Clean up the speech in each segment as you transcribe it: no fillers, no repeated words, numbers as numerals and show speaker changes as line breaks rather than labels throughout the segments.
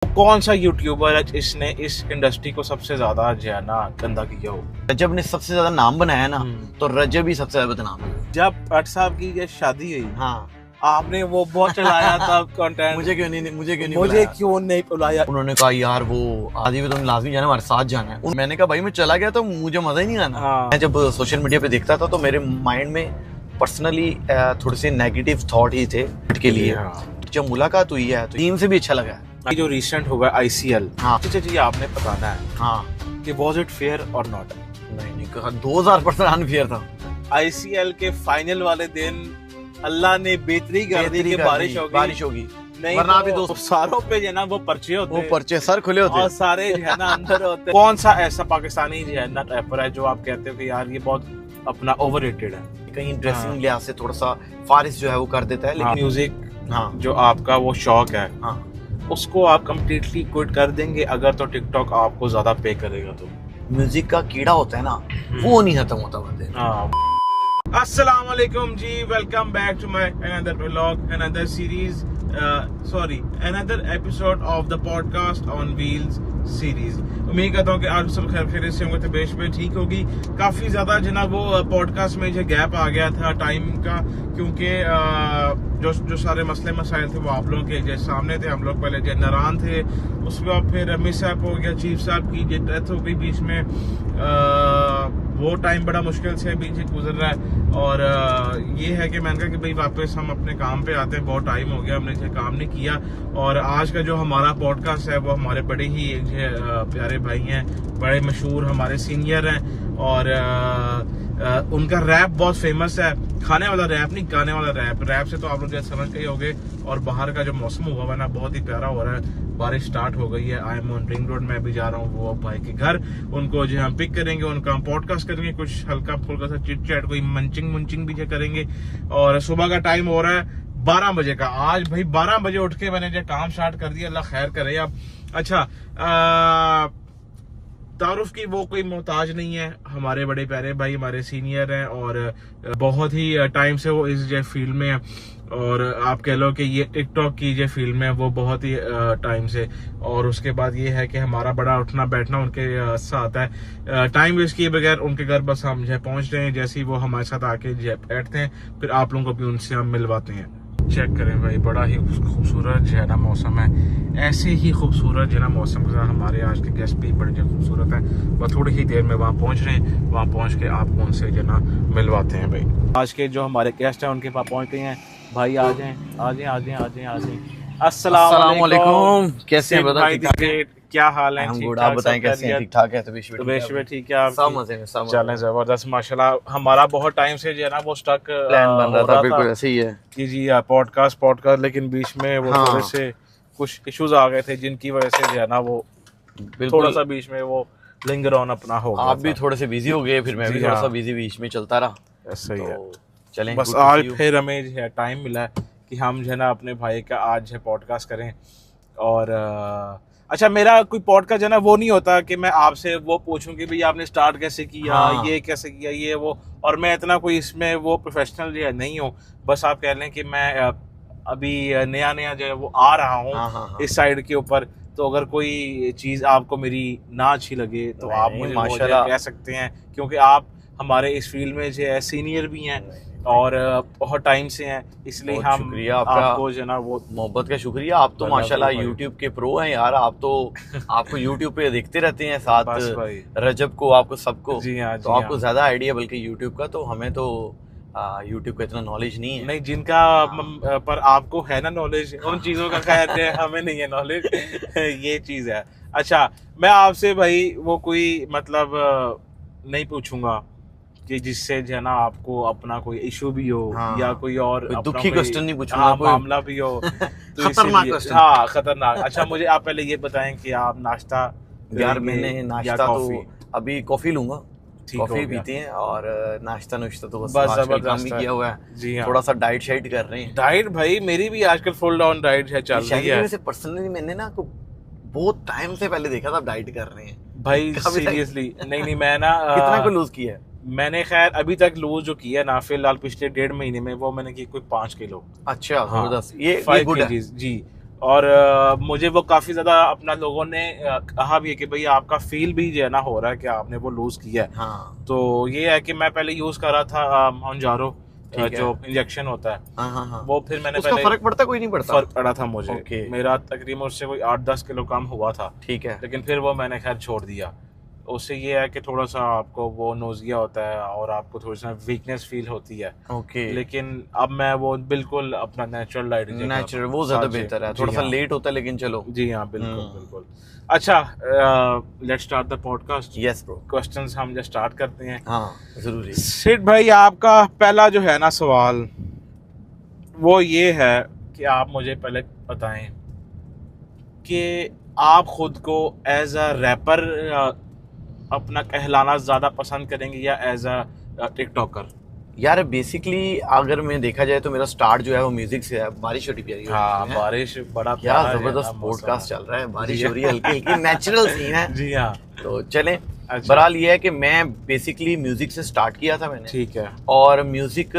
कौन सा यूट्यूबर है इसने इस इंडस्ट्री को सबसे ज्यादा जो है ना गंदा किया हो?
रजब ने सबसे ज्यादा नाम बनाया ना, तो रजब ही सबसे ज्यादा बदनाम है।
जब भट्ट साहब की ये शादी हुई,
हाँ,
आपने वो बहुत चलाया था कंटेंट।
मुझे क्यों नहीं
मुझे
बुलाया?
क्यों नहीं बुलाया?
उन्होंने कहा यार वो आदि में तुम लाजमी जाना, हमारे साथ जाना है। मैंने कहा भाई मैं चला गया तो मुझे मजा ही नहीं आना।
हाँ।
मैं जब सोशल मीडिया पे देखता था तो मेरे माइंड में पर्सनली थोड़े से नेगेटिव थॉट ही थे के लिए। जब मुलाकात हुई है तो टीम से भी अच्छा लगा है।
ये जो रिसेंट हुआ ICL,
हाँ।
जी आपने बताना है
हाँ,
कि वाज इट फेयर और नॉट?
नहीं कहा 2000% अनफेयर था।
ICL के फाइनल वाले दिन अल्लाह ने बेहतरी कर दी कि बारिश होगी। नहीं,
वरना अभी तो
सारों पे जो है ना वो पर्चे होते हैं,
वो पर्चे सर खुले होते
और
हैं।
सारे जो है ना अंदर होते हैं। कौन सा ऐसा पाकिस्तानी जो है ना रैपर है जो आप कहते हो कि यार ये बहुत अपना ओवररेटेड है?
कहीं ड्रेसिंग लिहाज से थोड़ा सा फारिश जो है वो कर देता है, लेकिन
म्यूजिक
हाँ
जो आपका वो शौक है,
हाँ,
उसको आप कम्प्लीटली क्विट कर देंगे अगर तो टिकटॉक आपको ज्यादा पे करेगा तो?
म्यूजिक का कीड़ा होता है ना, वो नहीं खत्म होता बंदे।
अस्सलाम वालेकुम जी, welcome back to my another vlog, another series, another episode of the podcast on wheels series. उम्मीद करता हूँ कि आप सब खैरियत से होंगे, तबीयत में ठीक होगी। काफी ज्यादा जनाब वो पॉडकास्ट में जो गैप आ गया था टाइम का, क्योंकि जो सारे मसले मसाइल थे वो आप लोगों के जो सामने थे। हम लोग पहले जो नारान थे, उसके बाद फिर मिसहैप हो गया, चीफ साहब की जो डेथ हो गई बीच में। वो टाइम बड़ा मुश्किल से बीच गुजर रहा है, और ये है कि मैंने कहा कि भाई वापस हम अपने काम पे आते हैं। बहुत टाइम हो गया हमने जो काम नहीं किया, और आज का जो हमारा पॉडकास्ट है वो हमारे बड़े ही प्यारे भाई हैं, बड़े मशहूर हमारे सीनियर हैं, और उनका रैप बहुत फेमस है। खाने वाला रैप नहीं, गाने वाला रैप। रैप से तो आप लोग जैसे समझ गए होंगे। और बाहर का जो मौसम हुआ है ना, बहुत ही प्यारा हो रहा है, बारिश स्टार्ट हो गई है। I am on ring road, मैं भी जा रहा हूँ वो भाई के घर। उनको जो हम पिक करेंगे, उनका हम पॉडकास्ट करेंगे, कुछ हल्का फुल्का सा चिट चैट, कोई मंचिंग भी जो करेंगे। और सुबह का टाइम हो रहा है 12 बजे का। आज भाई 12 बजे उठ के मैंने जो काम स्टार्ट कर दिया, अल्लाह खैर करे। अब अच्छा, तारुफ की वो कोई मोहताज नहीं है, हमारे बड़े प्यारे भाई, हमारे सीनियर हैं, और बहुत ही टाइम से वो इस जो फील्ड में है। और आप कह लो कि ये टिकटॉक की जो फील्ड में है वो बहुत ही टाइम से। और उसके बाद ये है कि हमारा बड़ा उठना बैठना उनके साथ है। टाइम वेस्ट किए बगैर उनके घर बस हम जो पहुंच रहे हैं। जैसे ही वो हमारे साथ आके जो बैठते हैं, फिर आप लोगों को भी उनसे हम मिलवाते हैं। चेक करें भाई, बड़ा ही खूबसूरत जो है ना मौसम है। ऐसे ही खूबसूरत जो है ना मौसम के साथ हमारे आज के गेस्ट भी बड़े जो खूबसूरत है। बस थोड़ी ही देर में वहाँ पहुँच रहे हैं, वहाँ पहुँच के आपको उनसे जो है ना मिलवाते हैं भाई। आज के जो हमारे गेस्ट हैं उनके पास पहुँच गए हैं भाई। आ जाएं। अस्सलाम वालेकुम।
कैसे हैं? बताइए
क्या हाल है?
आप बताएं कैसे हैं? ठीक ठाक है? तो
ठीक है,
सब मजे में, सब
चलें, जबरदस्त माशाल्लाह। हमारा बहुत टाइम से जो है ना वो स्टक
प्लान बन रहा था, बिल्कुल ऐसे ही है
कि जी पॉडकास्ट, लेकिन बीच में वो थोड़े से कुछ इश्यूज आ गए थे, जिनकी वजह से जो है ना वो थोड़ा सा बीच में वो लिंगर ऑन अपना हो गया।
आप भी थोड़े से बिजी हो गए, फिर मैं भी थोड़ा सा बिजी बीच में चलता रहा।
ऐसा ही है।
चलें,
बस आज फिर हमें जो है टाइम मिला है कि हम जो है ना अपने भाई का आज है पॉडकास्ट करें। और अच्छा, मेरा कोई पॉडकास्ट जो है ना वो नहीं होता कि मैं आपसे वो पूछूं कि भाई आपने स्टार्ट कैसे किया, ये कैसे किया, ये वो। और मैं इतना कोई इसमें वो प्रोफेशनल जो है नहीं हूँ। बस आप कह लें कि मैं अभी नया जो है वो आ रहा हूँ इस साइड के ऊपर। तो अगर कोई चीज़ आपको मेरी ना अच्छी लगे तो आप मुझे माशाल्लाह कह सकते हैं, क्योंकि आप हमारे इस फील्ड में जो है सीनियर भी हैं और बहुत टाइम से हैं, इसलिए हम आपको जो ना वो
मोहब्बत का शुक्रिया। आप तो माशाल्लाह यूट्यूब के प्रो हैं यार। आप तो आपको यूट्यूब पे देखते रहते हैं साथ रजब को, आपको सबको।
जी हाँ,
तो आपको ज्यादा आइडिया बल्कि यूट्यूब का, तो हमें तो यूट्यूब का इतना नॉलेज नहीं है।
नहीं, जिनका पर आपको है ना नॉलेज उन चीजों का, कहते हैं हमें नहीं है नॉलेज। ये चीज है। अच्छा, मैं आपसे भाई वो कोई मतलब नहीं पूछूंगा कि जिससे जो है ना आपको अपना कोई इशू भी हो, या कोई और
दुखी क्वेश्चन नहीं पूछूंगा,
मामला भी हो। तो
खतरनाक क्वेश्चन।
हाँ, खतरनाक। अच्छा, मुझे आप पहले ये बताएं कि आप नाश्ता?
यार मैंने नाश्ता तो अभी कॉफी लूंगा, कॉफी पीते हैं, और नाश्ता तो बस काम ही किया हुआ है।
जी हाँ,
थोड़ा सा डाइट शाइट कर रहे हैं।
डाइट भाई मेरी भी आजकल फुल डाउन डाइट है, चल रही है।
वैसे पर्सनली मैंने ना बहुत टाइम से पहले देखा था डाइट कर रहे हैं
भाई, सीरियसली। नहीं, मैं ना
कितना को लूज किया है
मैंने? खैर अभी तक लूज जो किया ना फिलहाल पिछले 1.5 महीने में, वो मैंने की कोई 5 किलो।
अच्छा, जबरदस्त। ये
5
गुड है
जी। और मुझे वो काफ़ी ज़्यादा अपना लोगों ने कहा भी है कि भाई आपका फील भी जो है ना हो रहा है कि आपने वो लूज़ किया है।
हाँ
तो ये है कि मैं पहले यूज़ कर रहा था मोन्जारो
ठीक है।
जो इंजेक्शन होता है,
हाँ
वो फिर मैंने
उसका
पहले
फर्क पड़ता कोई नहीं पड़ता?
फर्क पड़ा था मुझे।
ओके।
मेरा तकरीबन उससे कोई 8-10 किलो कम हुआ था,
ठीक है।
लेकिन फिर वो मैंने खैर छोड़ दिया। उससे ये है कि थोड़ा सा आपको वो नोज़िया होता है और आपको थोड़ी सा वीकनेस फील होती है,
ओके।
लेकिन अब मैं वो बिल्कुल अपना नेचुरल डाइट
नेचुरल वो ज्यादा बेहतर है, थोड़ा सा लेट होता है लेकिन चलो।
जी हाँ, बिल्कुल बिल्कुल। अच्छा, let's start the podcast.
Yes bro.
Questions हम जस्ट स्टार्ट करते हैं।
हाँ जरूरी।
सिड भाई, आपका पहला जो है ना सवाल वो ये है कि आप मुझे पहले बताएं कि आप खुद को एज अ रैपर अपना कहलाना ज़्यादा पसंद करेंगे या एज अ टिकटॉकर?
यार बेसिकली अगर मैं देखा जाए तो मेरा स्टार्ट जो है वो म्यूजिक से है। बारिश हो रही प्यारी हो
हाँ,
रही है।
बारिश बड़ा
क्या
प्यारा
जबरदस्त
है ना,
पॉडकास्ट चल रहा है, बारिश
जी
हो रही है हल्की हल्की, नेचुरल सीन है।
जी हाँ,
तो चलें।
अच्छा।
बहरहाल ये है कि मैं बेसिकली म्यूजिक से स्टार्ट किया था मैंने,
ठीक है।
और म्यूजिक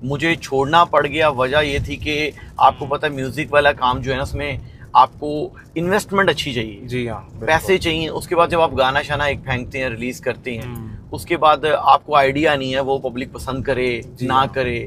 मुझे छोड़ना पड़ गया। वजह ये थी कि आपको पता है म्यूजिक वाला काम जो है ना उसमें आपको इन्वेस्टमेंट अच्छी चाहिए,
जी हाँ, बिल्कुल।
पैसे चाहिए। उसके बाद जब आप गाना शाना एक फेंकते हैं, रिलीज करते हैं, उसके बाद आपको आइडिया नहीं है वो पब्लिक पसंद करे ना
हाँ।
करे।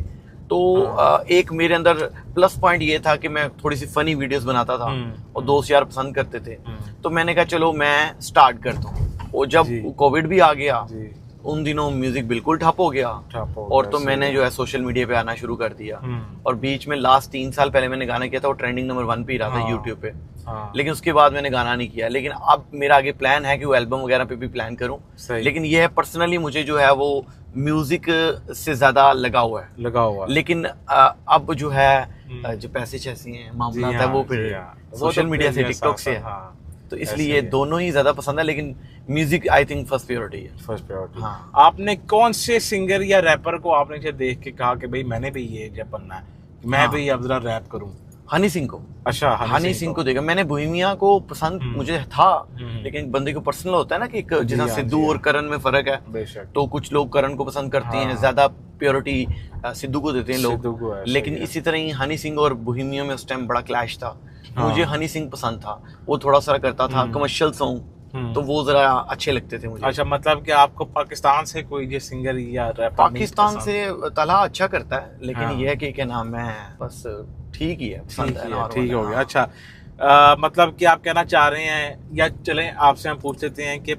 तो एक मेरे अंदर प्लस पॉइंट ये था कि मैं थोड़ी सी फनी वीडियोस बनाता था और दोस्त यार पसंद करते थे। तो मैंने कहा चलो मैं स्टार्ट करता हूँ। और जब
जी।
कोविड भी आ गया
जी,
उन दिनों म्यूजिक बिल्कुल ठप हो गया,
ठप हो
और
गया,
तो
सही
मैंने
है।
जो है सोशल मीडिया पे आना शुरू कर दिया।
हम्म,
और बीच में लास्ट 3 साल पहले मैंने गाना किया था, वो ट्रेंडिंग नंबर 1 पे ही रहा था
हाँ।
यूट्यूब पे।
हाँ,
लेकिन उसके बाद मैंने गाना नहीं किया। लेकिन अब मेरा आगे प्लान है कि वो एल्बम वगैरह पे भी प्लान करूं।
सही।
लेकिन ये है पर्सनली मुझे जो है वो म्यूजिक से ज्यादा लगा हुआ है।
लगा हुआ है।
लेकिन अब जो है जो पैसे छैसे हैं
जी
मामला है
हाँ,
वो
जी
फिर
हाँ। वो
सोशल
तो
मीडिया से
फिर
टिकटॉक
साथ
से है।
साथ, हाँ,
तो
ऐसे
इसलिए
ही है।
दोनों ही ज्यादा पसंद है, लेकिन music I think first priority है।
First priority.
हाँ।
आपने कौन से सिंगर या रैपर को आपने जो देख के कहा कि भाई मैंने भी ये जब बनना है, मैं
हाँ।
भी अब जरा रैप करूं?
हनी सिंह को।
अच्छा,
हनी सिंह को देखा मैंने। बोहेमिया को पसंद मुझे था, लेकिन बंदे को पर्सनल होता है ना कि जैसा
हाँ,
सिद्धू
जी
और
हाँ।
करण में फर्क है।
बेशक।
तो कुछ लोग करण को पसंद करते हैं,
हाँ।
ज्यादा प्योरिटी सिद्धू को देते हैं
सिद्धू को
लोग।
है,
लेकिन
सही है।
इसी तरह ही हनी सिंह और बोहेमिया में उस टाइम बड़ा क्लैश था।
हाँ।
मुझे हनी सिंह पसंद था, वो थोड़ा सा करता था कमर्शियल सॉन्ग, तो वो जरा अच्छे लगते थे मुझे।
अच्छा, मतलब कि आपको पाकिस्तान से कोई ये सिंगर या रैपर
पाकिस्तान से तला अच्छा करता है, लेकिन
हाँ।
ये है कि क्या नाम है, बस ठीक ही है, पसंद है normal
ठीक
है,
हो गया।
हाँ।
अच्छा, मतलब कि आप कहना चाह रहे हैं, या चलें आपसे हम पूछ लेते हैं कि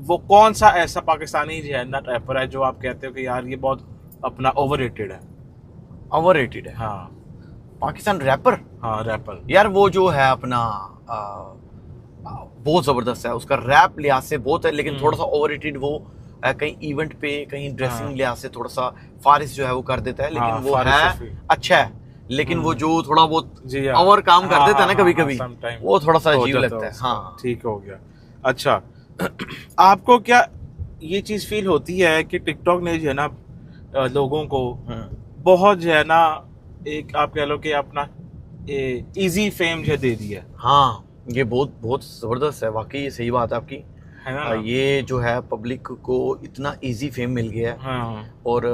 वो कौन सा ऐसा पाकिस्तानी जो है ना रैपर है जो आप कहते हो कि यार ये बहुत अपना ओवररेटेड है?
ओवररेटेड है
हाँ,
पाकिस्तान रैपर।
हाँ, रैपर।
यार वो जो है अपना बहुत जबरदस्त है, उसका रैप लिहाज से बहुत है, लेकिन थोड़ा सा ओवररेटेड वो कहीं इवेंट पे कहीं ड्रेसिंग
हाँ।
लिहाज से थोड़ा सा फारिस जो है वो कर देता है, लेकिन
हाँ,
वो
फारिस
है
शफी।
अच्छा है। लेकिन वो जो थोड़ा बहुत
जी हाँ।
ओवर काम कर
हाँ,
देता है ना
हाँ,
कभी
हाँ,
कभी,
sometime
वो थोड़ा सा
हो
अजीब
जाता
लगता है।
उसका।
हाँ
ठीक हो गया। अच्छा, आपको क्या ये चीज फील होती है कि टिकटॉक ने जो है ना लोगों को बहुत जो है ना, एक आप कह लो कि अपना इजी फेम जो दे दिया
हाँ, ये बहुत बहुत जबरदस्त है वाकई, ये सही बात है आपकी।
है ना?
ये जो है पब्लिक को इतना इजी फेम मिल गया है।
हाँ,
और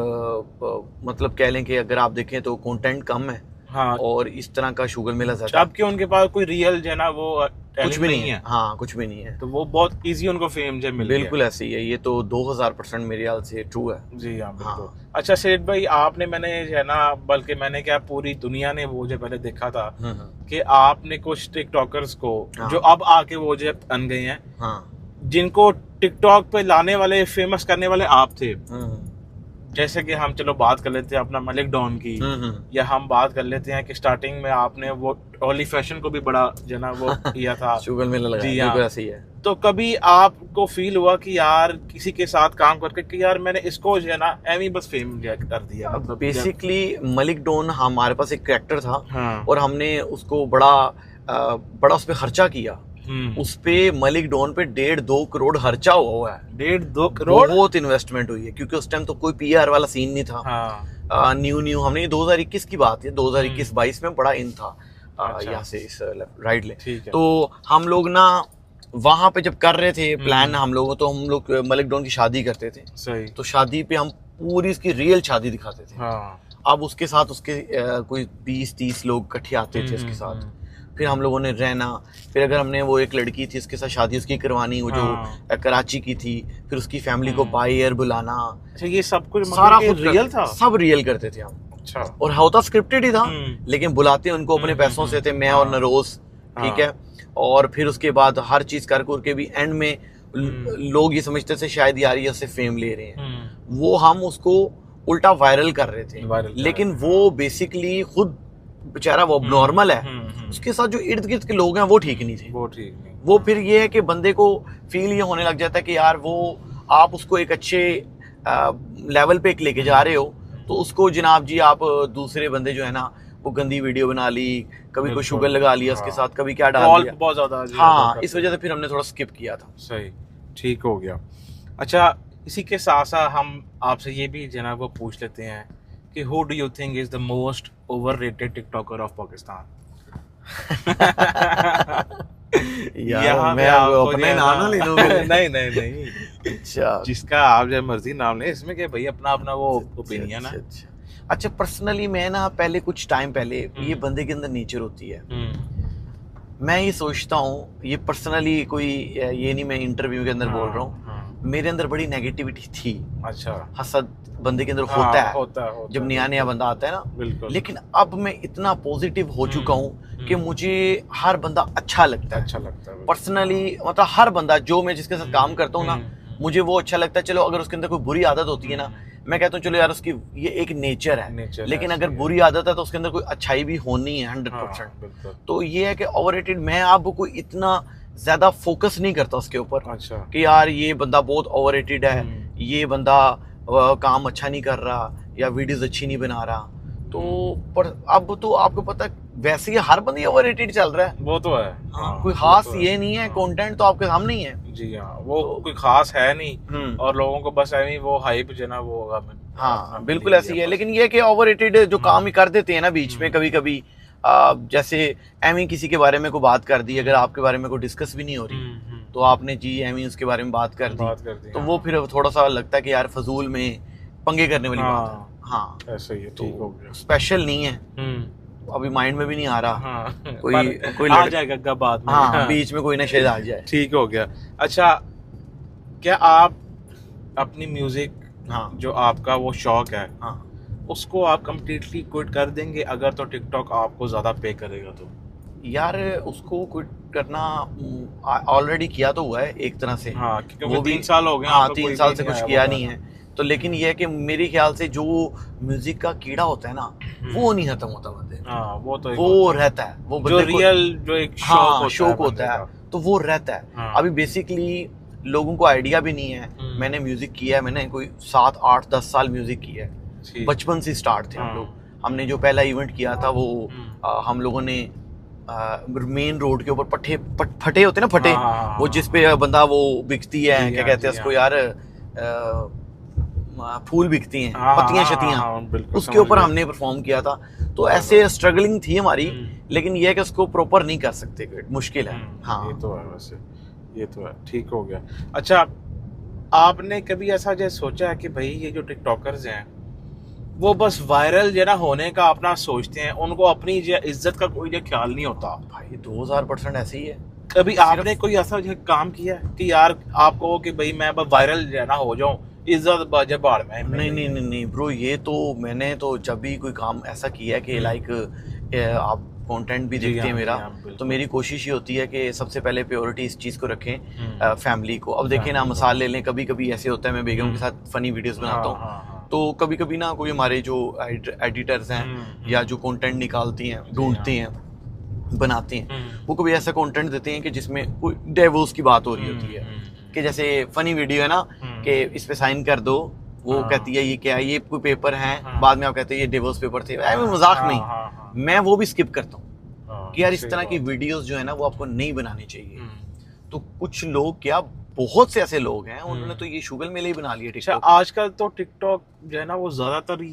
मतलब कह लें कि अगर आप देखें तो कंटेंट कम है
हाँ।
और इस तरह का शुगर मिला जाता है,
जबकि उनके पास कोई रियल जो है ना वो
कुछ
टैलेंट
भी
नहीं है,
हाँ कुछ भी नहीं है।
तो वो बहुत इजी उनको फेम जो मिल गया।
बिल्कुल ऐसे ही है, ये तो 2000% मेरे ख्याल से ट्रू है।
जी हाँ, बिल्कुल।
हाँ।
अच्छा सेठ भाई, आपने मैंने जो है ना, बल्कि मैंने क्या पूरी दुनिया ने वो जो पहले देखा था कि आपने कुछ टिकटॉकर्स को
हाँ।
जो अब आके वो जो बन गए हैं,
हाँ।
जिनको टिकटॉक पे लाने वाले, फेमस करने वाले आप थे। जैसे कि हम चलो बात कर लेते हैं अपना मलिक डॉन की, या हम बात कर लेते हैं कि स्टार्टिंग में आपने वो ओली फैशन को भी बड़ा जो ना वो किया था,
शुगर मिल लगा,
जी हाँ।
बिल्कुल ऐसे ही है।
तो कभी आपको फील हुआ कि यार किसी के साथ काम करके कि यार मैंने इसको जो है ना एवी बस फेम कर दिया? मतलब
बेसिकली मलिक डॉन हमारे पास एक कैरेक्टर था,
हाँ।
और हमने उसको बड़ा उस पर खर्चा किया। उस पे मलिक डॉन पे 1.5-2 करोड़ खर्चा हुआ है।
1.5-2 करोड़
बहुत इन्वेस्टमेंट हुई है, क्योंकि उस टाइम तो कोई पीआर वाला सीन नहीं था।
हाँ।
न्यू हमने 2021 की बात है, 2021-22 में बड़ा इन था।
अच्छा।
यहाँ से इस राइट ले,
ठीक है।
तो हम लोग ना वहां पे जब कर रहे थे प्लान हम लोगों, तो हम लोग मलिक डॉन की शादी करते थे।
सही।
तो शादी पे हम पूरी इसकी रियल शादी दिखाते थे।
हाँ।
अब उसके साथ उसके कोई 20-30 लोग इकट्ठे आते थे उसके साथ। फिर हम लोगों ने रहना, फिर अगर हमने वो एक लड़की थी उसके साथ शादी उसकी करवानी, वो जो कराची की थी, फिर उसकी फैमिली को बाय एयर बुलाना।
अच्छा, ये सब कुछ
सारा कुछ
रियल था?
सब रियल करते थे हम।
अच्छा।
और होता स्क्रिप्टेड ही था, लेकिन बुलाते उनको अपने पैसों से थे, मैं और नरोज, ठीक है। और फिर उसके बाद हर चीज कर के भी एंड में लोग ये समझते थे शायद यार ये उससे फेम ले रहे हैं, वो हम उसको उल्टा वायरल कर रहे थे, लेकिन वो बेसिकली खुद बेचारा वो नॉर्मल है, उसके साथ जो इर्द गिर्द के लोग हैं वो ठीक नहीं थे। वो फिर ये है कि बंदे को फील ये होने लग जाता है कि यार वो आप उसको एक अच्छे लेवल पे लेके जा रहे हो, तो उसको जनाब जी आप दूसरे बंदे जो है ना वो गंदी वीडियो बना ली, कभी कोई शुगर लगा लिया उसके साथ, कभी क्या डाल दिया,
बहुत ज्यादा।
हाँ, इस वजह से फिर हमने थोड़ा स्किप किया था।
सही, ठीक हो गया। अच्छा, इसी के साथ साथ हम आपसे ये भी जनाब वो पूछ लेते हैं कि who do you think is the most overrated TikToker of Pakistan?
यार मैं अपना नाम ना ले लूं।
नहीं।
अच्छा,
जिसका आप जब मर्जी नाम ले, इसमें क्या भाई अपना अपना वो ओपिनियन है।
अच्छा, पर्सनली मैं ना पहले कुछ टाइम पहले ये बंदे के अंदर नेचर होती है, मैं ये सोचता हूँ, ये पर्सनली कोई ये नहीं मैं इंटरव्यू के अंदर बोल रहा हूँ, मेरे अंदर बड़ी नेगेटिविटी थी।
अच्छा।
हसद बंदे के अंदर होता है जब नया नया बंदा आता है ना, लेकिन अब मैं इतना पॉजिटिव हो चुका हूँ कि मुझे हर बंदा अच्छा लगता है पर्सनली। मतलब हर बंदा जो मैं जिसके साथ काम करता हूँ ना, मुझे वो अच्छा लगता है। चलो अगर उसके अंदर कोई बुरी आदत होती है ना, मैं कहता हूँ चलो यार उसकी ये एक नेचर है, लेकिन अगर बुरी आदत है तो उसके अंदर कोई अच्छाई भी होनी है 100%। तो ये है कि ओवररेटेड मैं अब कोई इतना ज्यादा फोकस नहीं करता उसके ऊपर।
अच्छा।
कि यार ये बंदा बहुत ओवररेटेड है, ये बंदा काम अच्छा नहीं कर रहा या वीडियोस अच्छी नहीं बना रहा, तो पर अब तो आपको पता है वैसे ही हर बंदा ओवररेटेड चल रहा है।
वो तो है,
कोई खास ये नहीं है, कंटेंट तो आपके सामने ही है।
जी हाँ, वो कोई खास है नहीं, और लोगों को बस ऐसे वो हाइप जो ना वो होगा।
हाँ बिल्कुल ऐसी है, लेकिन ये कि ओवररेटेड जो काम ही कर देते हैं ना बीच में कभी कभी, जैसे एमी किसी के बारे में कोई बात कर दी, अगर आपके बारे में कोई डिस्कस भी नहीं हो रही तो आपने जी एमी उसके बारे में बात कर दी, तो वो फिर थोड़ा सा लगता है कि यार फजूल में पंगे करने वाली बात है। हाँ
ऐसा ही है, ठीक हो गया।
स्पेशल नहीं है, अभी माइंड में भी नहीं आ रहा।
हाँ,
कोई
आ जाएगा बाद में।
हाँ, बीच में कोई ना शायद आ जाए।
ठीक हो गया। अच्छा, क्या आप अपनी म्यूजिक,
हाँ,
जो आपका वो शौक है,
हाँ,
उसको आप कम्प्लीटली क्विट कर देंगे अगर तो टिकटॉक आपको ज्यादा पे करेगा तो?
यार उसको क्विट करना ऑलरेडी किया तो हुआ है एक तरह से।
हाँ, क्योंकि
वो भी
3 साल हो गए।
हाँ, 3 साल से कुछ किया नहीं है, तो लेकिन ये है कि मेरे ख्याल से जो म्यूजिक का कीड़ा होता है ना, वो नहीं खत्म होता बंदे।
हाँ,
वो रहता है, वो
जो रियल जो एक
शौक होता है तो वो रहता है।
हाँ।
अभी बेसिकली लोगों को आइडिया भी नहीं है, मैंने म्यूजिक किया है, मैंने कोई 7, 8, 10 साल म्यूजिक किया है, बचपन से स्टार्ट थे हम लोग। हमने जो पहला इवेंट किया था वो हम लोगों ने मेन रोड के ऊपर फटे होते ना, फटे, वो जिस पे बंदा वो बिकती है, क्या कहते हैं उसको यार, फूल बिकती हैं, पत्तियां शतियां, उसके ऊपर हमने परफॉर्म किया था। तो ऐसे स्ट्रगलिंग थी हमारी, लेकिन ये है कि उसको प्रॉपर नहीं कर सकते, मुश्किल है। हाँ,
ये तो है, वैसे ये तो है, ठीक हो गया। अच्छा, आपने कभी ऐसा जैसे सोचा है कि भाई ये जो टिकटॉकर्स हैं वो बस वायरल जो ना होने का अपना सोचते हैं, उनको अपनी इज्जत का कोई ख्याल नहीं होता?
भाई 2000% ऐसे ही है।
कभी आपने कोई ऐसा काम किया है कि यार आपको कि भाई मैं बस वायरल जो ना हो जाऊं, इज्जत बाजे बाढ़ में?
नहीं ब्रो, ये तो मैंने तो जब भी कोई काम ऐसा किया है कि लाइक आप कंटेंट भी देखते हैं मेरा, तो मेरी कोशिश ये होती है कि सबसे पहले प्योरिटी इस चीज़ को रखें, फैमिली को। अब देखें ना, मिसाल ले लें, कभी कभी ऐसे होता है मैं बेगम के साथ फनी वीडियोस बनाता हूँ, तो कभी कभी ना कोई हमारे जो एडिटर्स हैं या जो कंटेंट निकालती हैं, ढूंढते हैं, बनाते हैं, वो कभी ऐसा कंटेंट देते हैं कि जिसमें कोई डिवोर्स की बात हो रही होती है, कि जैसे फनी वीडियो है ना कि इस पे साइन कर दो, वो कहती है ये क्या है, ये कोई पेपर है, बाद में आप कहते हैं ये डिवोर्स पेपर थे। मजाक नहीं, मैं वो भी स्किप करता हूँ कि यार इस तरह की वीडियोस जो है ना वो आपको नहीं बनानी चाहिए। तो कुछ लोग, क्या बहुत से ऐसे लोग हैं, उन्होंने तो ये शुगर मेले ही बना लिए टिकटॉक।
आजकल तो टिकटॉक जो है ना वो ज्यादातर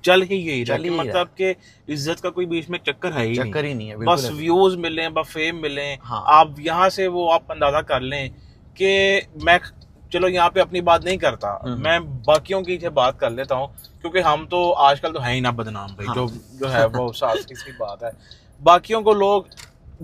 चल ही यही रहा, मतलब कि इज्जत का कोई बीच में चक्कर है ही नहीं है, बस व्यूज मिले, बस फेम मिले। आप यहाँ से वो आप अंदाजा कर लें कि मैं चलो यहाँ पे अपनी बात नहीं करता, मैं बाकियों की बात कर लेता हूँ, क्योंकि हम तो आजकल तो है ही ना बदनाम भाई। जो है वो साफ सी बात है, बाकियों को लोग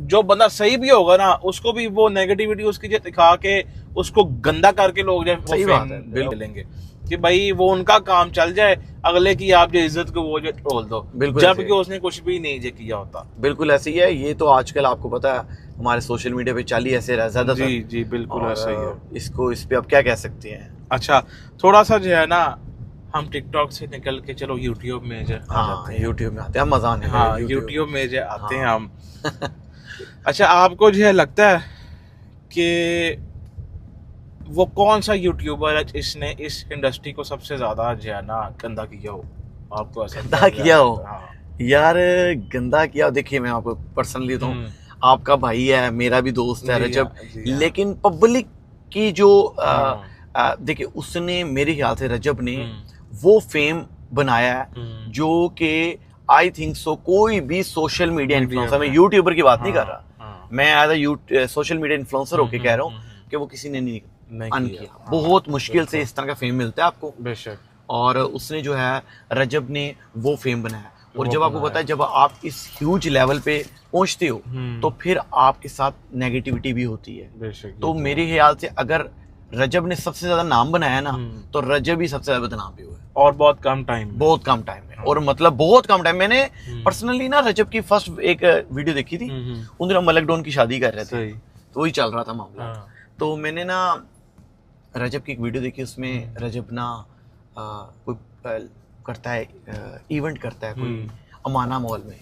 जो बंदा सही भी होगा ना उसको भी वो नेगेटिविटी उसकी जो दिखा के उसको गंदा करके लोग जो
सही बात है,
बिल्कुल लेंगे कि भाई वो उनका काम चल जाए, अगले की आप जो इज्जत को वो जो बोल दो,
बिल्कुल
जबकि उसने कुछ भी नहीं जो किया होता।
बिल्कुल ऐसे ही है। ये तो आजकल आपको पता है हमारे सोशल मीडिया पे चाली ऐसे ज्यादा।
जी जी बिल्कुल ऐसा ही है।
इसको इस पे अब क्या कह सकते हैं।
अच्छा थोड़ा सा जो है ना हम टिकटॉक से निकल के चलो यूट्यूब में जो
हाँ यूट्यूब में आते हैं, मजा आने लगा
हाँ यूट्यूब में जो आते हैं हम। अच्छा आपको जो है लगता है कि वो कौन सा यूट्यूबर है इसने इस इंडस्ट्री को सबसे ज्यादा जो है ना गंदा किया हो? आपको ऐसा
गंदा किया हो?
हाँ।
यार गंदा किया, देखिए मैं आपको पर्सनली तो आपका भाई है, मेरा भी दोस्त है रजब, लेकिन पब्लिक की जो देखिए उसने मेरे ख्याल से रजब ने वो फेम बनाया है जो कि आई थिंक सो कोई भी सोशल मीडिया इन्फ्लुएंसर, मैं यूट्यूबर की बात नहीं कर रहा, मैं as a social media influencer होके कह रहा हूँ कि वो किसी ने नहीं किया। बहुत मुश्किल से इस तरह का फेम मिलता है आपको बेशक, और उसने जो है रजब ने वो फेम बनाया। और जब आपको पता है जब आप इस ह्यूज लेवल पे पहुंचते हो तो फिर आपके साथ नेगेटिविटी भी होती है। तो मेरे ख्याल से अगर रजब ने सबसे ज्यादा नाम बनाया ना तो रजब ही सबसे ज्यादा बदनाम भी हुआ है, और बहुत कम टाइम में और मतलब बहुत कम टाइम। मैंने पर्सनली ना रजब की फर्स्ट एक वीडियो देखी थी, उन दिनों मलक डॉन की शादी कर रहे थे तो वही चल रहा था मामला। तो मैंने ना रजब की एक वीडियो देखी, उसमें रजब ना कोई करता है इवेंट करता है कोई अमाना मॉल में,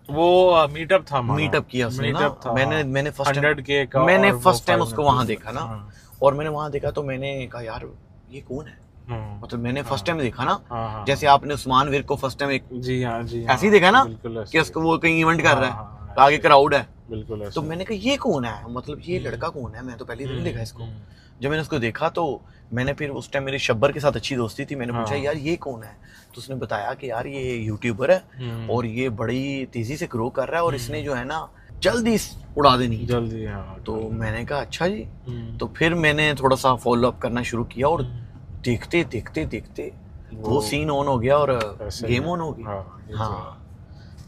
वो मीटअप किया उसने ना। मैंने फर्स्ट टाइम उसको वहां देखा ना, और मैंने वहां देखा तो मैंने कहा यार ये कौन है, मतलब मैंने फर्स्ट टाइम देखा ना, जैसे आपने उस्मान विर को फर्स्ट टाइम एक ऐसे ही देखा ना कि उसको वो कहीं इवेंट कर रहा है, आगे क्राउड है, बिल्कुल। तो मैंने कहा ये कौन है, मतलब ये लड़का कौन है, मैं तो पहले नहीं देखा इसको। जब मैंने उसको देखा तो मैंने फिर उस टाइम मेरी शब्बर के साथ अच्छी दोस्ती थी, मैंने पूछा यार ये कौन है, तो उसने बताया कि यार ये यूट्यूबर है और ये बड़ी तेजी से ग्रो कर रहा है और इसने जो है ना जल्दी उड़ा देनी जल्दी। तो मैंने कहा अच्छा जी। तो फिर मैंने थोड़ा सा फॉलो अप करना शुरू किया और देखते देखते देखते वो सीन ऑन हो गया और गेम ऑन हो गई। हाँ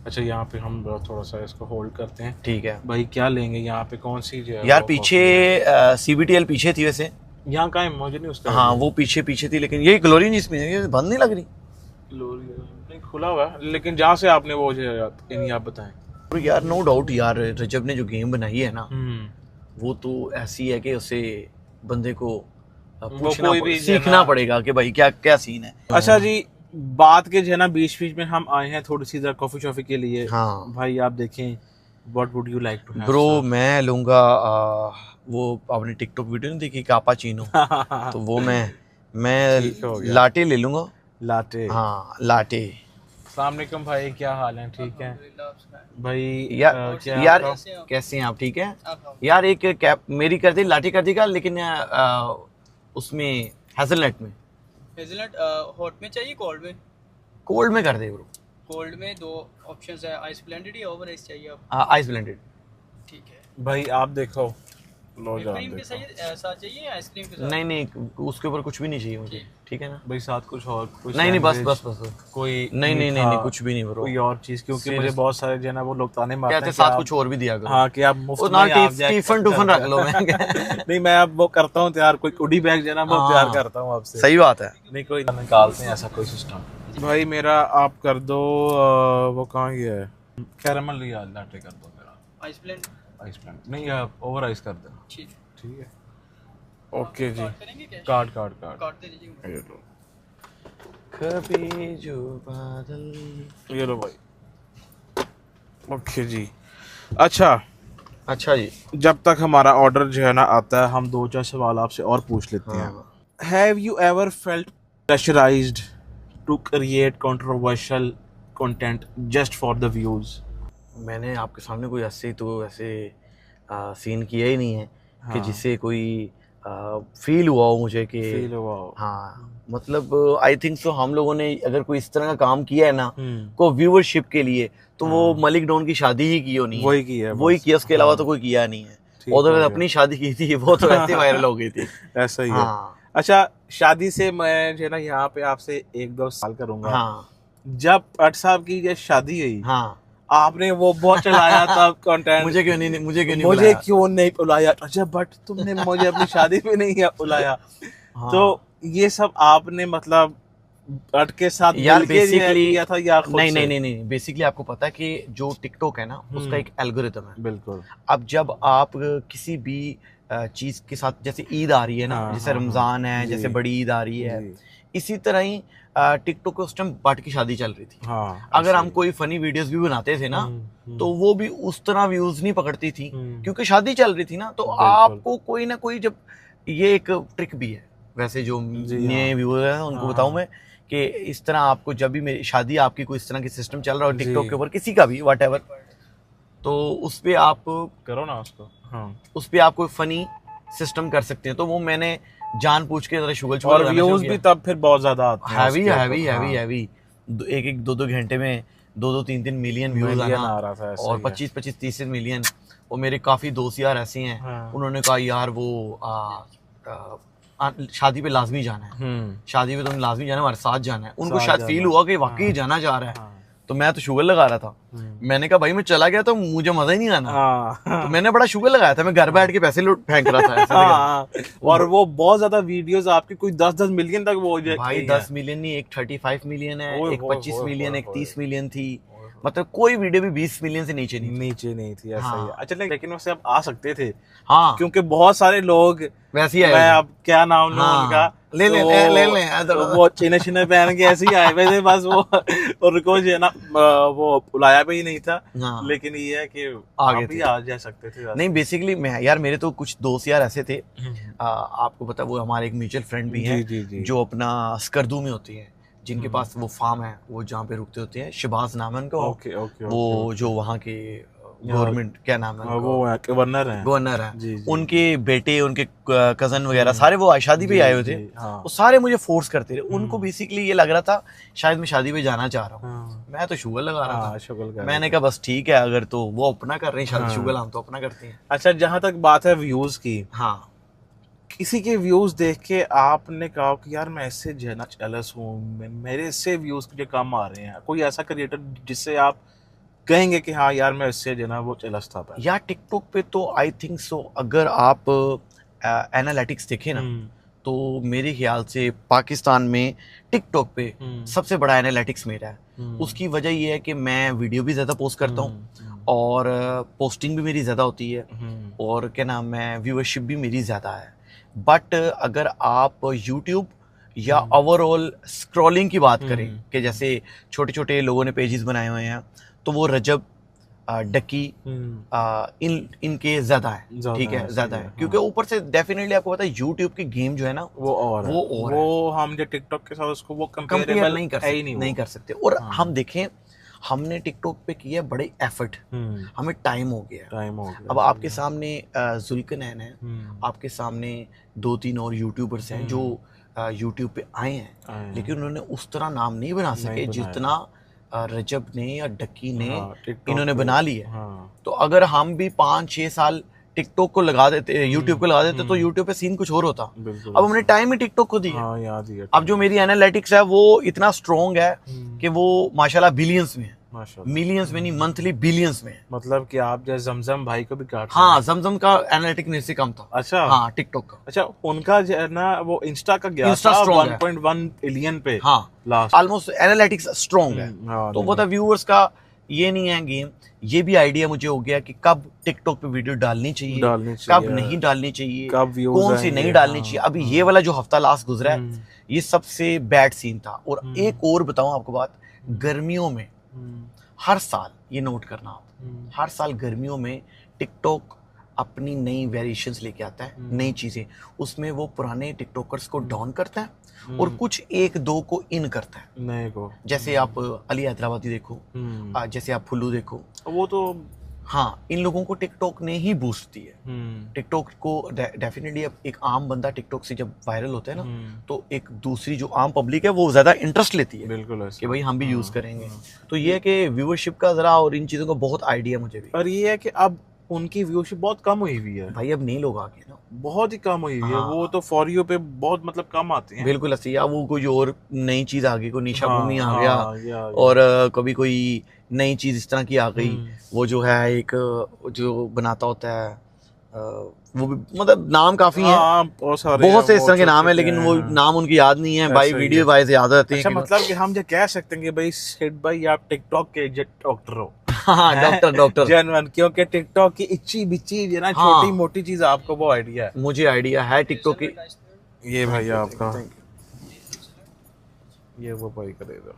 अच्छा यहाँ पे हम थोड़ा सा इसको होल्ड करते हैं, ठीक है भाई। क्या लेंगे यहाँ पे, कौन सी जो है यार पीछे CBTL पीछे थी वैसे, यहाँ का है मुझे नहीं उसका। हाँ वो पीछे थी, लेकिन ये ग्लोरी नहीं, इसमें ये बंद नहीं लग रही, ग्लोरी नहीं खुला हुआ है, लेकिन जहाँ से आपने वो जो है आप बताएं यार। नो डाउट यार रजब ने जो गेम बनाई है ना वो तो ऐसी है कि उसे बंदे को पूछना सीखना पड़ेगा कि भाई क्या क्या सीन है। अच्छा जी बात के जो है ना बीच में हम आए हैं थोड़ी सी इधर कॉफी शॉफी के लिए। हाँ भाई आप देखें what would you like to have bro. मैं लूंगा वो आपने टिकटॉक वीडियो नहीं देखी कापाचीनो तो वो मैं लाटे ले लूंगा। लाटे, हाँ लाटे। अस्सलाम वालेकुम भाई, क्या हाल है? ठीक है भाई यार कैसे हैं आप? ठीक है यार। एक कैप मेरी कर दी, लाटे कर देगा, लेकिन उसमें हेजलनट में।
हेज़लनट हॉट में चाहिए कोल्ड में?
कोल्ड में कर दे ब्रो।
कोल्ड में दो ऑप्शंस है, आइस ब्लेंडेड या ओवर आइस चाहिए आप?
आइस ब्लेंडेड
ठीक है
भाई। आप देखो
क्रीम के साथ चाहिए या आइसक्रीम के साथ?
नहीं उसके ऊपर कुछ भी नहीं चाहिए मुझे, ठीक है ना भाई। साथ कुछ और कुछ
नहीं बस कोई
नहीं कुछ भी नहीं ब्रो,
कोई और चीज, क्योंकि मुझे बहुत सारे जो है ना वो लोग ताने मारते हैं
कहते साथ कुछ और भी दिया करो। हाँ
कि आप मुफ्त में आप
टिफिन रख लो। मैं
नहीं मैं अब वो करता हूँ तैयार, कोई कुडी बैग जो है ना वो तैयार करता हूँ आपसे।
सही बात है।
नहीं कोई निकालते हैं ऐसा कोई सिस्टम। भाई मेरा आप कर दो वो कहाँ गया है, कैरामल लाटे कर दो मेरा।
आइस ब्लेंड
नहीं ओवर आइस कर दो। ठीक है ओके जी। कार्ड
दे दीजिए।
कभी जो बादल,
ये लो भाई। ओके जी। अच्छा जी जब तक हमारा ऑर्डर जो है ना आता है हम 2-4 सवाल आपसे और पूछ लेते हैं। Have you ever felt pressurised to create controversial content just for the views?
मैंने आपके सामने कोई ऐसे सीन किया ही नहीं है कि जिससे कोई फील हुआ हो मुझे कि हाँ मतलब आई थिंक सो हम लोगों ने अगर कोई इस तरह का काम किया है ना को व्यूअरशिप के लिए तो वो मलिक डॉन की शादी ही की होनी है, वही किया उसके अलावा तो कोई किया नहीं है। वो तो अपनी शादी की थी, वो तो ऐसे वायरल हो गई थी।
ऐसा ही है। अच्छा शादी से मैं जो है ना यहाँ पे आपसे 1-2 साल करूंगा। हाँ जब भट्ट साहब की जब शादी हुई, हाँ आपने वो बहुत चलाया था कंटेंट,
मुझे क्यों नहीं
मुझे
बुलाया?
क्यों नहीं बुलाया? अच्छा बट तुमने मुझे अपनी शादी पे नहीं बुलाया।
हाँ।
तो ये सब आपने मतलब बट के साथ
यार
मिलके
बेसिकली
किया था या खुद
नहीं
से?
नहीं नहीं बेसिकली आपको पता है कि जो टिकटॉक है ना उसका एक एल्गोरिथम है।
बिल्कुल।
अब जब आप किसी भी चीज के साथ, जैसे ईद आ रही है ना,
हाँ,
जैसे
हाँ,
रमजान है,
जी,
जैसे बड़ी ईद आ रही है,
जी।
इसी तरह ही टिकटॉक के उस टाइम बट की शादी चल रही थी।
हाँ,
अगर
ऐसे
हम
ही।
कोई फनी वीडियोस भी बनाते थे ना
हम्म,
तो वो भी उस तरह व्यूज नहीं पकड़ती थी, क्योंकि शादी चल रही थी ना। तो
बिल्कुल।
आपको कोई ना कोई, जब ये एक ट्रिक भी है वैसे, जो
जी,
नए
हाँ।
व्यूअर हैं उनको
हाँ,
बताऊं
हाँ।
मैं कि इस तरह आपको जब भी मेरी शादी, आपकी कोई इस तरह की सिस्टम चल रहा हो
जी।
टिकटॉक के ऊपर, किसी का भी वट एवर, तो उस पे आप
करो ना उसको। हाँ।
उस पे आप कोई फनी सिस्टम कर सकते हैं। तो वो मैंने जान पूछ के जरा शुगल
और व्यूज भी तब फिर बहुत ज्यादा आते हैं
हैवी
उसके ऊपर।
हैवी हैवी
हाँ।
हैवी, एक एक दो घंटे में 2-3 मिलियन व्यूज
मिलियन
आना,
आ रहा था, ऐसे
और
ही है।
25-30 मिलियन। और मेरे काफी दोस्त यार ऐसे हैं,
हाँ।
उन्होंने कहा यार वो शादी पे लाजमी जाना है, शादी पे तुम लाजमी जाना है, हमारे साथ जाना है। उनको
साथ
शायद
जाना
फील
है।
हुआ कि वाकई जाना जा रहा है।
हाँ।
तो मैं तो शुगर लगा रहा था, मैंने कहा भाई मैं चला गया तो मुझे मजा ही नहीं आना।
हाँ।
तो मैंने बड़ा शुगर लगाया था, मैं घर बैठ के पैसे फेंक रहा था ऐसे
हाँ। और वो बहुत ज्यादा वीडियोस आपकी कोई 10-10 मिलियन तक वो
भाई 10 मिलियन नहीं, एक 35 मिलियन है,
ओए
एक
होए
25
होए
मिलियन,
होए
एक
होए।
30 मिलियन थी। मतलब कोई वीडियो भी 20 मिलियन से नीचे नहीं थी।
नीचे नहीं थी, ऐसा
हाँ।
ही है। अच्छा लेकिन वैसे आप आ सकते थे,
हाँ
क्योंकि बहुत सारे लोग,
वैसे ही आए
मैं
थे।
अब क्या नाम लूं
हाँ।
उनका,
ले ले
तो
ले ले
तो वो चीने चीने पहन के ऐसे ही आए हुए थे बस। वो उनको जो है ना वो बुलाया भी नहीं था।
हाँ।
लेकिन ये है कि
आ गए
आप भी
थे।
आ जा सकते थे वैसे।
नहीं बेसिकली मैं यार, मेरे तो कुछ दोस्त यार ऐसे थे, आपको पता, वो हमारे एक म्यूचुअल फ्रेंड भी हैं,
जी, जी।
जो अपना स्कर्दू में होती है, जिनके पास वो फार्म है, वो जहाँ पे रुकते होते हैं, शिबाज नाम है उनका।
ओके, ओके,
वो जो वहाँ के गवर्नमेंट, क्या नाम है
वो गवर्नर हैं।
गवर्नर है,
जी, जी।
उनके बेटे, उनके कजन वगैरह सारे वो शादी पे आए हुए थे।
जी, हाँ।
वो सारे मुझे फोर्स करते थे। उनको बेसिकली ये लग रहा था शायद मैं शादी पे जाना चाह रहा हूँ।
हाँ।
मैं तो शुगर लगा रहा
हाँ,
था।
शुगर कर
मैंने कहा बस ठीक है, अगर तो वो अपना कर रहे हैं शादी,
हाँ।
शुगर हम तो अपना करते हैं।
अच्छा, जहां तक बात है व्यूज की,
हाँ
किसी के व्यूज देख के आपने कहा कि यार मैं इससे जो है ना जेलस हूँ, मेरे इससे व्यूज मुझे कम आ रहे हैं, कोई ऐसा क्रिएटर जिससे आप कहेंगे कि हाँ यार मैं इससे जो है ना वो जेलस था पहले?
यार टिकटॉक पे तो आई थिंक सो, अगर आप एनालिटिक्स देखें ना, तो मेरे ख्याल से पाकिस्तान में टिकटॉक पे सबसे बड़ा एनालिटिक्स मेरा है। उसकी वजह ये है कि मैं वीडियो भी ज़्यादा पोस्ट करता हूँ, और पोस्टिंग भी मेरी ज़्यादा होती है, और क्या नाम है, व्यूअरशिप भी मेरी ज़्यादा है। बट अगर आप यूट्यूब या ओवरऑल स्क्रॉलिंग की बात करें, कि जैसे छोटे छोटे लोगों ने पेजेस बनाए हुए हैं, तो वो रजब, डकी, इनके ज्यादा है, ठीक है, ज्यादा है। क्योंकि ऊपर से डेफिनेटली आपको पता है यूट्यूब की गेम जो है ना
वो हम जो टिकटॉक के साथ उसको वो
कंपेयर नहीं कर सकते। और
हाँ।
हम देखें, हमने टिकटॉक पे किया बड़े एफर्ट, हमें टाइम हो गया। अब आपके सामने जुल्कनैन है, आपके सामने 2-3 और यूट्यूबर्स हैं जो यूट्यूब पे आए हैं, लेकिन उन्होंने उस तरह नाम नहीं बना सके जितना रजब ने या डक्की ने इन्होंने बना लिया। तो अगर हम भी 5-6 साल टिकटॉक को लगा देते, यूट्यूब को लगा देते, तो यूट्यूब पे सीन कुछ और होता। अब हमने टाइम ही टिकटॉक को दिया। अब जो मेरी एनालिटिक्स है वो इतना स्ट्रॉन्ग है कि वो माशाल्लाह बिलियंस में है, मिलियंस में नहीं, मंथली बिलियंस में है।
मतलब कि आप जैसे जमजम भाई को भी काट,
हाँ, जमजम का एनालिटिक मेरे से कम था।
अच्छा,
हाँ, टिकटॉक का।
अच्छा, उनका जो है ना वो इंस्टा का गया था 1.1 बिलियन पे।
हाँ,
लास्ट
ऑलमोस्ट एनालिटिक्स स्ट्रॉन्ग है। तो वो व्यूअर्स का ये नहीं है गेम, ये भी आइडिया मुझे हो गया कि कब टिकटॉक पे वीडियो डालनी चाहिए, कब नहीं डालनी चाहिए, कौन सी नहीं डालनी चाहिए। अभी ये वाला जो हफ्ता लास्ट गुजरा है, ये सबसे बैड सीन था। और एक और बताऊं आपको बात, गर्मियों में हर साल, ये नोट करना आप, हर साल गर्मियों में टिकटॉक अपनी नई वेरिएशंस लेके आता है, नई चीजें। उसमें वो पुराने टिकटॉकर्स को डाउन करता है और कुछ 1-2 को इन करता है, नए को। जैसे आप अली हैदराबादी देखो, जैसे आप फुल्लू देखो, वो तो हाँ, इन लोगों को टिकटॉक ने ही बूस्ट दी है। टिकटॉक को डेफिनेटली, अब एक आम बंदा टिकटॉक से जब वायरल होता है ना, तो एक दूसरी जो आम पब्लिक है वो ज्यादा इंटरेस्ट लेती है, बिल्कुल, कि भाई हम भी यूज करेंगे। तो ये है कि व्यूअरशिप का जरा और इन चीजों का बहुत आइडिया मुझे भी।
और ये है कि अब उनकी व्यूशिप बहुत कम हुई हुई है
भाई अब नहीं लोग आ गए ना,
बहुत ही कम हुई हुई है
हाँ।
वो तो फॉर यू पे बहुत मतलब कम आते हैं
बिल्कुल ऐसे ही। अब वो कोई और नई चीज आ गई, कोई निशा
हाँ,
भूमि आ
हाँ,
गया
या।
और कभी कोई नई चीज इस तरह की आ गई, वो जो है एक जो बनाता होता है वो भी मतलब नाम काफी है,
हाँ,
बहुत से इस तरह के नाम है, लेकिन वो नाम उनकी याद नहीं है भाई,
ऐसा ही
वीडियो
है।
वाइज याद रहते हैं
अच्छा
कि
मतलब कि हम ये कह सकते हैं कि भाई सेठ भाई आप टिकटॉक के डॉक्टर हो
हाँ डॉक्टर
जनवन, क्योंकि टिकटॉक की इच्छी बिच्छी जो ना
हाँ।
छोटी मोटी चीज आपको वो आइडिया है।
मुझे आइडिया है टिकटॉक की।
ये भाई आपका ये वो भाई करेगा,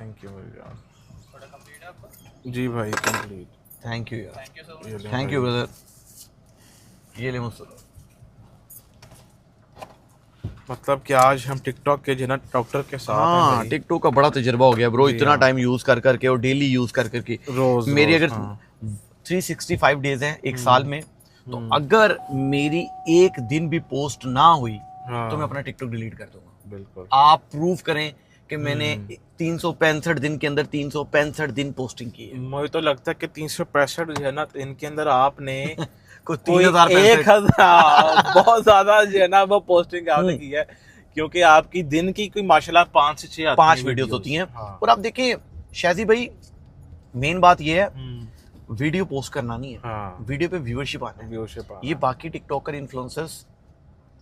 थैंक यू भाई यार।
थोड़ा कंप्लीट है आपका?
जी भाई कंप्लीट,
थैंक यू यार,
थैंक यू सो मच।
ये ले
थैंक
भाई।
यू ब्रदर, ये ले मुझसे।
मतलब कि आज हम टिकटॉक के जो ना डॉक्टर के साथ हैं
हाँ
भाई।
टिकटॉक का बड़ा तजुर्बा हो गया ब्रो,
जी
इतना
हाँ।
टाइम यूज कर करके और डेली यूज कर करके
रोज
मेरी
रोज,
अगर
हाँ।
365 डेज हैं एक साल में, तो अगर मेरी एक दिन भी पोस्ट ना हुई
हाँ।
तो मैं अपना टिकटॉक डिलीट कर दूंगा।
बिल्कुल
आप प्रूव करें कि मैंने 365 दिन के अंदर 365 दिन पोस्टिंग की है।
मुझे तो लगता है कि 365 जो है ना इनके अंदर आपने
कोई
कोई 1000 बहुत ज्यादा जो है ना वो पोस्टिंग आपने की है, क्योंकि आपकी दिन की कोई माशाल्लाह 5 से 6
5 वीडियोस होती हैं।
हाँ।
और आप देखिए शाजी भाई, मेन बात ये है वीडियो पोस्ट करना नहीं है,
हाँ।
वीडियो पे व्यूअरशिप आना है।
व्यूअरशिप
ये बाकी टिकटॉकर इन्फ्लुएंसर्स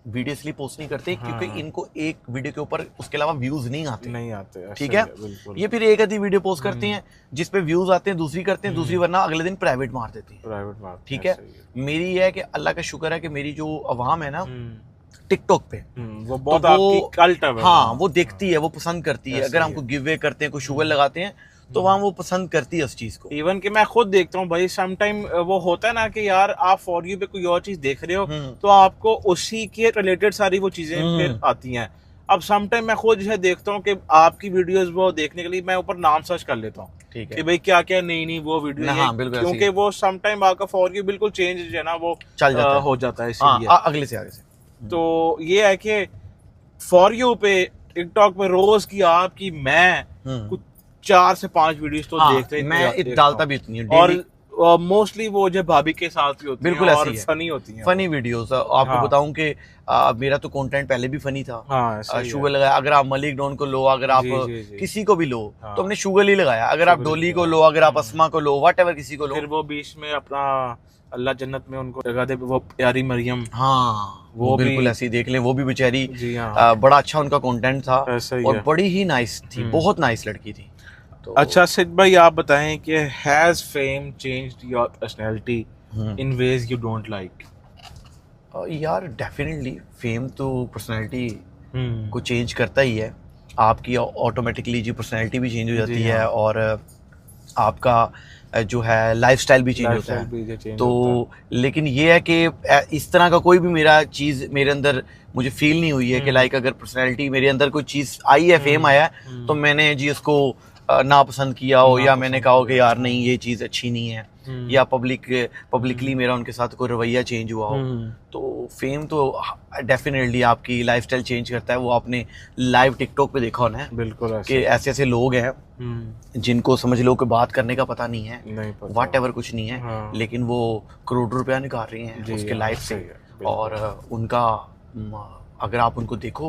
वीडियो इसलिए पोस्ट नहीं करते क्योंकि
हाँ।
इनको एक वीडियो के ऊपर उसके अलावा व्यूज नहीं आते।
नहीं आते, ऐसा
ठीक
ही
है,
बिल्कुल।
ये फिर एक आधी वीडियो पोस्ट करते हैं जिस पे व्यूज आते हैं, दूसरी करते हैं, दूसरी वरना अगले दिन प्राइवेट मार देती है।
प्राइवेट बात
ठीक है,
ऐसा ही
मेरी ये है कि अल्लाह का शुक्र है कि मेरी जो अवाम है ना टिकटॉक पे,
वो बहुत
तो वो-
आपकी कल्ट है।
हाँ वो देखती है, वो पसंद करती है।
ऐसा
अगर
ही
हम कोई गिव वे करते हैं, कोई शुगर लगाते हैं, तो वहाँ वो पसंद करती है उस चीज को।
इवन कि मैं खुद देखता हूँ भाई, सम टाइम वो होता है ना कि यार आप फॉर यू पे कोई और चीज देख रहे हो तो आपको उसी के रिलेटेड सारी वो चीजें फिर आती हैं। अब सम टाइम मैं खुद जो है देखता हूँ कि आपकी वीडियोस वो देखने के लिए मैं ऊपर नाम सर्च कर लेता हूँ
ठीक
कि
है,
भाई क्या क्या नई वो वीडियो
हाँ,
है,
बिल्कुल ऐसे
क्योंकि
ही।
वो सम टाइम आपका फॉर यू बिल्कुल चेंज जो है ना वो
चल जाता है।
हो जाता है
हाँ
इसलिए।
अगले से आगे से।
तो ये है कि फॉर यू पे टिकटॉक पे रोज की आपकी मैं कुछ 4 से 5 वीडियोस तो
हाँ,
देखते
मैं डालता भी इतनी हूँ
और
daily।
मोस्टली वो जो भाभी के साथ ही होती
बिल्कुल
हैं
ऐसी
और
है।
फनी होती हैं।
फनी वीडियोस आपको
हाँ।
बताऊं कि मेरा तो कंटेंट पहले भी फनी था।
हाँ, ऐसा ही है।
शुगर लगाया, अगर आप मलिक डॉन को लो, अगर आप
जी।
किसी को भी लो,
हाँ।
तो हमने शुगर ही लगाया। अगर आप
शुगर
डोली
ही
को लो, अगर आप अस्मा को लो, वट एवर किसी को लो।
फिर वो बीच में अपना अल्लाह जन्नत में उनको जगह दे, वो प्यारी मरियम।
हाँ वो
भी-
बिल्कुल ऐसी देख लें, वो भी बेचारी
जी हाँ।
बड़ा अच्छा उनका कंटेंट था
ऐसा ही
और
है।
बड़ी ही नाइस थी, बहुत नाइस लड़की थी। तो
अच्छा सिद्ध भाई आप बताएं कि has fame changed your personality in ways you don't like?
यार डेफिनेटली फेम तो पर्सनालिटी को चेंज करता ही है। आपकी ऑटोमेटिकली जी पर्सनालिटी भी चेंज हो जाती
जी
है
हाँ।
और आपका जो है लाइफस्टाइल भी चेंज होता
Lifestyle भी
है।
जो change
तो
होता
लेकिन ये है कि इस तरह का कोई भी मेरा चीज़ मेरे अंदर मुझे फील नहीं हुई है कि लाइक अगर पर्सनालिटी मेरे अंदर कोई चीज़ आई है, फेम आया है, तो मैंने जी उसको नापसंद किया हो या मैंने कहा हो कि यार नहीं ये चीज़ अच्छी नहीं है, या पब्लिकली मेरा उनके साथ कोई रवैया चेंज हुआ हो। तो फेम तो डेफिनेटली आपकी लाइफस्टाइल चेंज करता है। वो आपने लाइव टिकटॉक पे देखा होना है
बिल्कुल
कि ऐसे ऐसे लोग हैं जिनको समझ लो कि बात करने का पता नहीं है,
नहीं पता।
वाट एवर कुछ नहीं है,
हाँ।
लेकिन वो करोड़ों रुपया निकाल रहे हैं
जी,
उसके
हाँ,
लाइफ से।
सही है, बिल्कुल।
और उनका अगर आप उनको देखो,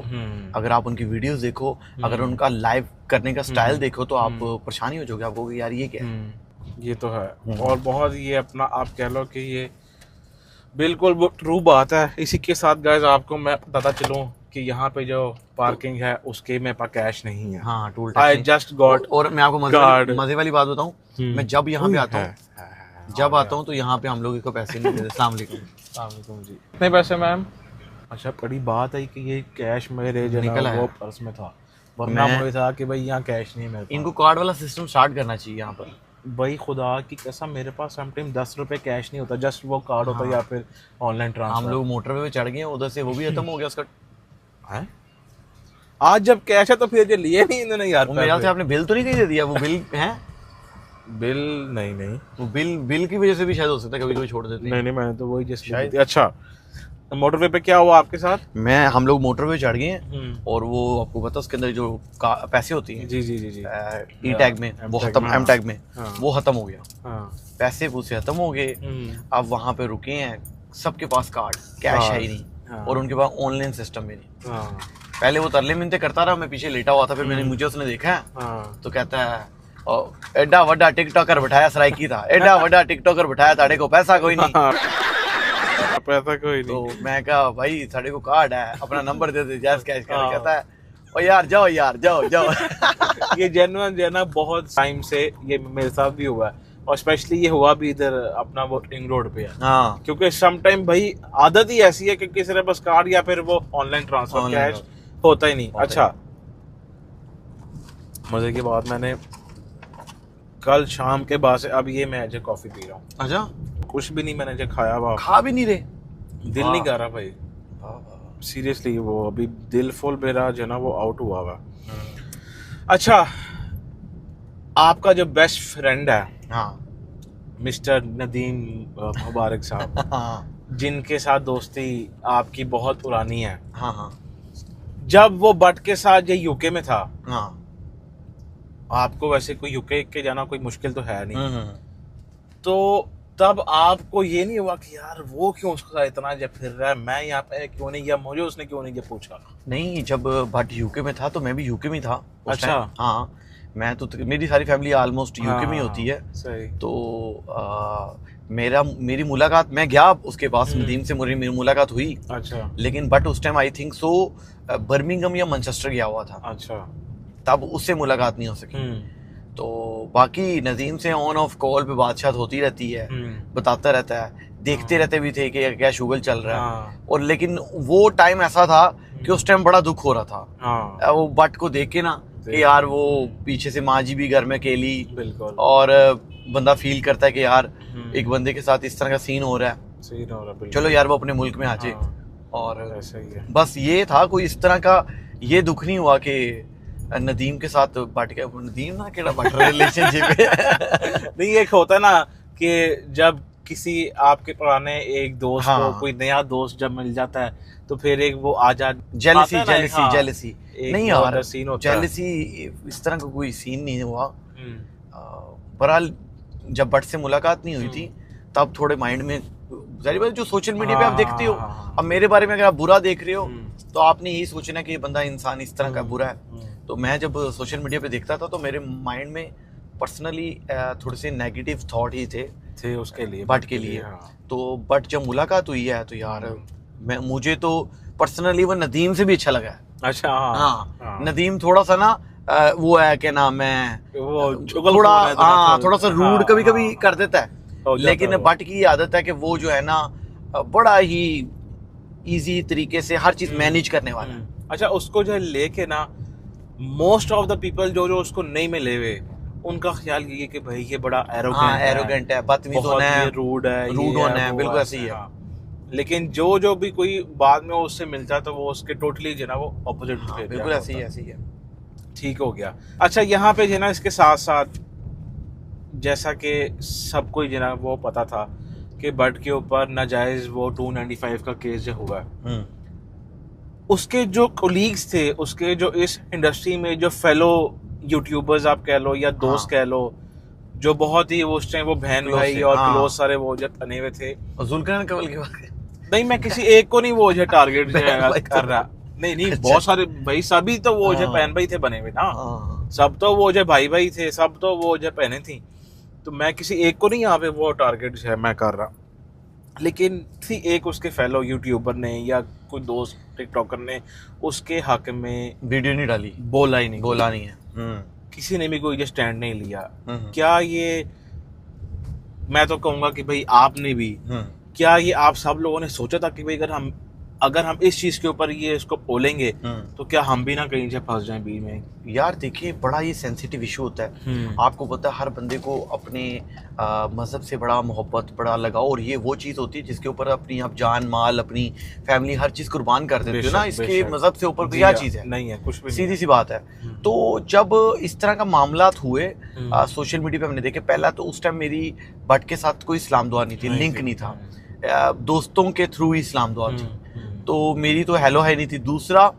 अगर आप उनकी वीडियोस देखो, अगर उनका लाइव करने का स्टाइल देखो, तो आप परेशानी हो जाओगे, आप कहोगे यार ये क्या है।
ये तो है। और बहुत ये अपना आप कह लो कि ये बिल्कुल वो ट्रू बात है। इसी के साथ गाइस आपको मैं बताता चलूं कि यहाँ पे जो पार्किंग है उसके मेरे पास कैश नहीं है।
हाँ टूल
आई जस्ट गॉट
और मैं आपको मजे वाली बात बताऊं, मैं जब यहाँ पे आता हूँ, जब आता हूँ तो यहाँ पे हम लोग को पैसे नहीं देते। अस्सलाम वालेकुम
जी। कितने पैसे मैम? अच्छा बड़ी बात है कि ये कैश मेरे जो
निकल
है
आया।
वो पर्स में था, वरना मुझे था कि भाई यहाँ कैश नहीं है मेरे पास।
इनको कार्ड वाला सिस्टम स्टार्ट करना चाहिए यहाँ पर।
भाई खुदा की कसम मेरे पास समटाइम 10 रुपए कैश नहीं होता, जस्ट वो कार्ड होता है या फिर ऑनलाइन ट्रांसफर।
हम लोग मोटरवे पे चढ़ गए हैं, उधर से वो भी खत्म हो गया उसका।
है आज जब कैश है तो फिर ये लिए नहीं इन्होंने यार।
वो मेरे ख्याल से आपने बिल तो नहीं कहीं दे दिया? वो बिल है,
बिल नहीं
वो बिल की वजह से भी शायद हो सकता है कभी कभी छोड़ देते हैं।
नहीं मैंने तो वही जस्ट
शायद।
अच्छा मोटरवे पे क्या हुआ आपके साथ?
हम लोग मोटरवे चढ़ गए हैं और वो आपको पता उसके अंदर जो पैसे होती हैं
जी जी जी जी
ई टैग में वो खत्म, एम टैग में वो खत्म हो गया, पैसे पूसे खत्म हो गए। अब वहाँ पे रुके हैं, सबके पास कार्ड, कैश है ही नहीं और उनके पास ऑनलाइन सिस्टम भी नहीं। पहले वो तरले मिनते करता रहा, मैं पीछे लेटा हुआ था, फिर मुझे उसने देखा तो कहता है एडा वड्डा टिकटॉकर बैठाया सराइकी था, एडा वड्डा टिकटॉकर बैठाया ताड़े को पैसा कोई नहीं।
पैसा कोई नहीं।
तो मैं कहा भाई साढ़े को कार्ड है, अपना नंबर दे दे, जैस कैश कर। कहता है ओ यार जाओ यार जाओ जाओ।
ये जेन्युइन जो है ना, बहुत टाइम से ये मेरे साथ भी हुआ है और स्पेशली ये हुआ भी इधर अपना वो रिंग रोड पे है।
हाँ,
क्योंकि सम टाइम भाई आदत ही ऐसी है कि किसी के पास कार्ड या फिर वो ऑनलाइन ट्रांसफर कैश होता ही नहीं। अच्छा, मजे की बात, मैंने कल शाम के बाद से अब ये मैं कॉफी पी रहा हूँ।
अच्छा,
कुछ भी नहीं मैंने खाया हुआ,
खा भी नहीं रहे,
दिल नहीं कर रहा भाई सीरियसली। वो अभी दिल फुल मेरा जो ना वो आउट हुआ हुआ। अच्छा, आपका जो बेस्ट फ्रेंड है,
हाँ,
मिस्टर नदीम मुबारक साहब,
हाँ,
जिनके साथ दोस्ती आपकी बहुत पुरानी है,
हाँ, हाँ,
जब वो बट के साथ ये यूके में था,
हाँ,
आपको वैसे कोई यूके के जाना कोई मुश्किल तो है नहीं, तो तब आपको ये नहीं हुआ कि यार वो क्यों उसके साथ इतना जब फिर रहा है, मैं यहाँ पे क्यों नहीं, या मुझे उसने क्यों नहीं जब पूछा?
नहीं, जब बट यूके में था तो मैं भी यूके में था उस
अच्छा।
टाइम। हाँ, मैं तो मेरी सारी फैमिली ऑलमोस्ट यूके में होती है।
सही।
तो मेरी मुलाकात, मैं गया उसके पास, नदीम से मेरी मुलाकात हुई।
अच्छा।
लेकिन बट उस time I think so Birmingham या मैनचेस्टर गया हुआ था।
अच्छा।
तब उससे मुलाकात नहीं हो सकी। तो बाकी नदीम से ऑन ऑफ कॉल पे बातचीत होती रहती है, बताता रहता है, देखते रहते भी थे कि क्या शुगल चल रहा है। और लेकिन वो टाइम ऐसा था कि उस टाइम बड़ा दुख हो रहा था वो बट को देख के ना, कि यार वो पीछे से माँ जी भी घर में अकेली,
बिल्कुल,
और बंदा फील करता है कि यार एक बंदे के साथ इस तरह का सीन हो रहा है, चलो यार वो अपने मुल्क में आ जाए। और बस ये था, कोई इस तरह का ये दुख नहीं हुआ कि नदीम के साथ बट गया। नदीम ना केड़ा बट रिलेशनशिप है।
नहीं, एक होता है ना कि जब किसी आपके पुराने एक दोस्त को कोई नया दोस्त जब मिल जाता है तो फिर एक वो
जेलसी नहीं यार,
सीन होता है।
जेलसी इस तरह का कोई सीन नहीं हुआ। बहरहाल जब बट से मुलाकात नहीं हुई थी तब थोड़े माइंड में, जाहिर बात, जो सोशल मीडिया पे आप देखते हो, अब मेरे बारे में अगर आप बुरा देख रहे हो तो आपने यही सोचना कि ये बंदा इंसान इस तरह का बुरा है। तो मैं जब सोशल मीडिया पे देखता था तो मेरे माइंड में पर्सनली थोड़े से नेगेटिव थॉट ही थे
उसके लिए,
बट के लिए। तो बट जब मुलाकात हुई है तो यार मुझे तो पर्सनली वो नदीम से भी अच्छा लगा है।
अच्छा।
हाँ, नदीम थोड़ा सा ना वो है, क्या नाम है, थोड़ा सा रूड कभी कभी कर देता है, लेकिन बट की आदत है कि वो जो है ना बड़ा ही इजी तरीके से हर चीज मैनेज करने वाला है।
अच्छा, उसको जो लेके ना मोस्ट ऑफ द पीपल जो उसको नहीं मिले हुए, उनका ख्याल ये कि भाई ये बड़ा
एरोगेंट है, बदतमीज होना है,
रूड
होना है, बिल्कुल ऐसे ही है।
लेकिन जो भी कोई बाद में उससे मिलता है तो वो उसके टोटली जो ना वो ऑपोजिट,
बिल्कुल ऐसे ही है।
ठीक हो गया। अच्छा, यहाँ पे जो ना इसके साथ साथ जैसा कि सबको जो ना वो पता था कि बट के ऊपर नाजायज वो 295 का केस जो हुआ, उसके जो कोलीग्स थे, उसके जो इस इंडस्ट्री में जो फेलो यूट्यूबर्स आप कह लो या दोस्त कह लो, जो बहुत ही उस टाइम वो बहन भाई और क्लोज सारे वो जो बने हुए थे,
जुल्करनाइन कवल की बात
नहीं, मैं किसी एक को नहीं वो जो टारगेट कर रहा, नहीं बहुत सारे भाई, सभी तो वो जो बहन भाई थे बने हुए ना, सब तो वो जो भाई थे, सब तो वो जो बहनें थी, तो मैं किसी एक को नहीं यहाँ पे वो टारगेट जो है मैं कर रहा। लेकिन थी एक उसके फेलो यूट्यूबर ने या कोई दोस्त टिकटॉकर ने उसके हक में
वीडियो नहीं डाली,
बोला नहीं
है,
किसी ने भी कोई स्टैंड नहीं लिया। क्या ये, मैं तो कहूँगा कि भाई आपने भी, क्या ये आप सब लोगों ने सोचा था कि भाई अगर हम इस चीज के ऊपर ये इसको बोलेंगे तो क्या हम भी ना कहीं से फंस जाएं बीच में?
यार देखिए, बड़ा ये सेंसिटिव इशू होता है। आपको पता है हर बंदे को अपने मजहब से बड़ा मोहब्बत, बड़ा लगाव, और ये वो चीज़ होती है जिसके ऊपर अपनी आप जान माल, अपनी फैमिली, हर चीज़ कुर्बान कर देते हो ना। इसके मजहब से ऊपर क्या चीज़ है?
नहीं है, कुछ भी,
सीधी सी बात है। तो जब इस तरह का मामला हुए सोशल मीडिया पे हमने देखे, पहला तो उस टाइम मेरी बट के साथ कोई इस्लाम दुआ नहीं थी, लिंक नहीं था, दोस्तों के थ्रू ही इस्लाम दुआ थी। तो मेरी तो हेलो है नहीं थी। दूसरा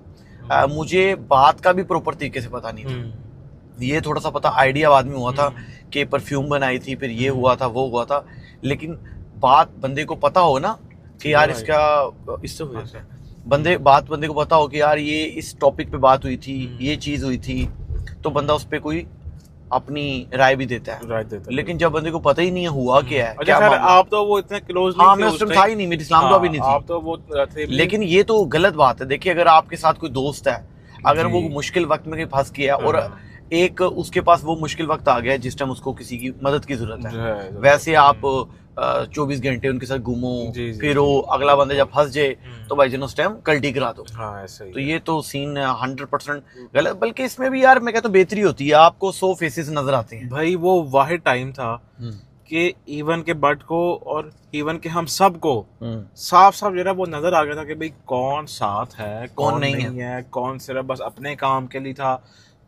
मुझे बात का भी प्रॉपर तरीके से पता नहीं था। ये थोड़ा सा पता आइडिया बाद में हुआ था कि परफ्यूम बनाई थी, फिर ये हुआ था, वो हुआ था, लेकिन बात बंदे को पता हो ना कि यार इसका इससे हुआ बंदे को पता हो कि यार ये इस टॉपिक पे बात हुई थी, ये चीज हुई थी, तो बंदा उस पे कोई अपनी राय भी देता है। लेकिन जब बंदे को पता ही नहीं है हुआ क्या है।
अच्छा खैर, आप तो वो इतने क्लोज नहीं थे।
हाँ, मैं उस टाइम था ही नहीं, मेरी इस्लाम दुआ भी नहीं थी।
आप तो वो थे। लेकिन
ये तो गलत बात है। देखिए, अगर आपके साथ कोई दोस्त है, अगर वो मुश्किल वक्त में कहीं फंस गया और एक उसके पास वो मुश्किल वक्त आ गया जिस टाइम उसको किसी की मदद की जरूरत है, वैसे आप 24 घंटे उनके साथ घूमो, फिर वो अगला बंदा जब फंस जाए तो भाई जन उस टाइम कल्टी करा दो।
हाँ, ऐसा ही।
तो ये तो सीन 100% गलत। बल्कि इसमें भी यार मैं कहता हूँ बेहतरी होती है, आपको 100 फेसेस नजर आते हैं।
भाई वो वाहिद टाइम था कि इवन के बट को और इवन के हम सब को साफ साफ जरा वो नजर आ गया था कि भाई कौन साथ है, कौन नहीं है, कौन सिर्फ बस अपने काम के लिए था,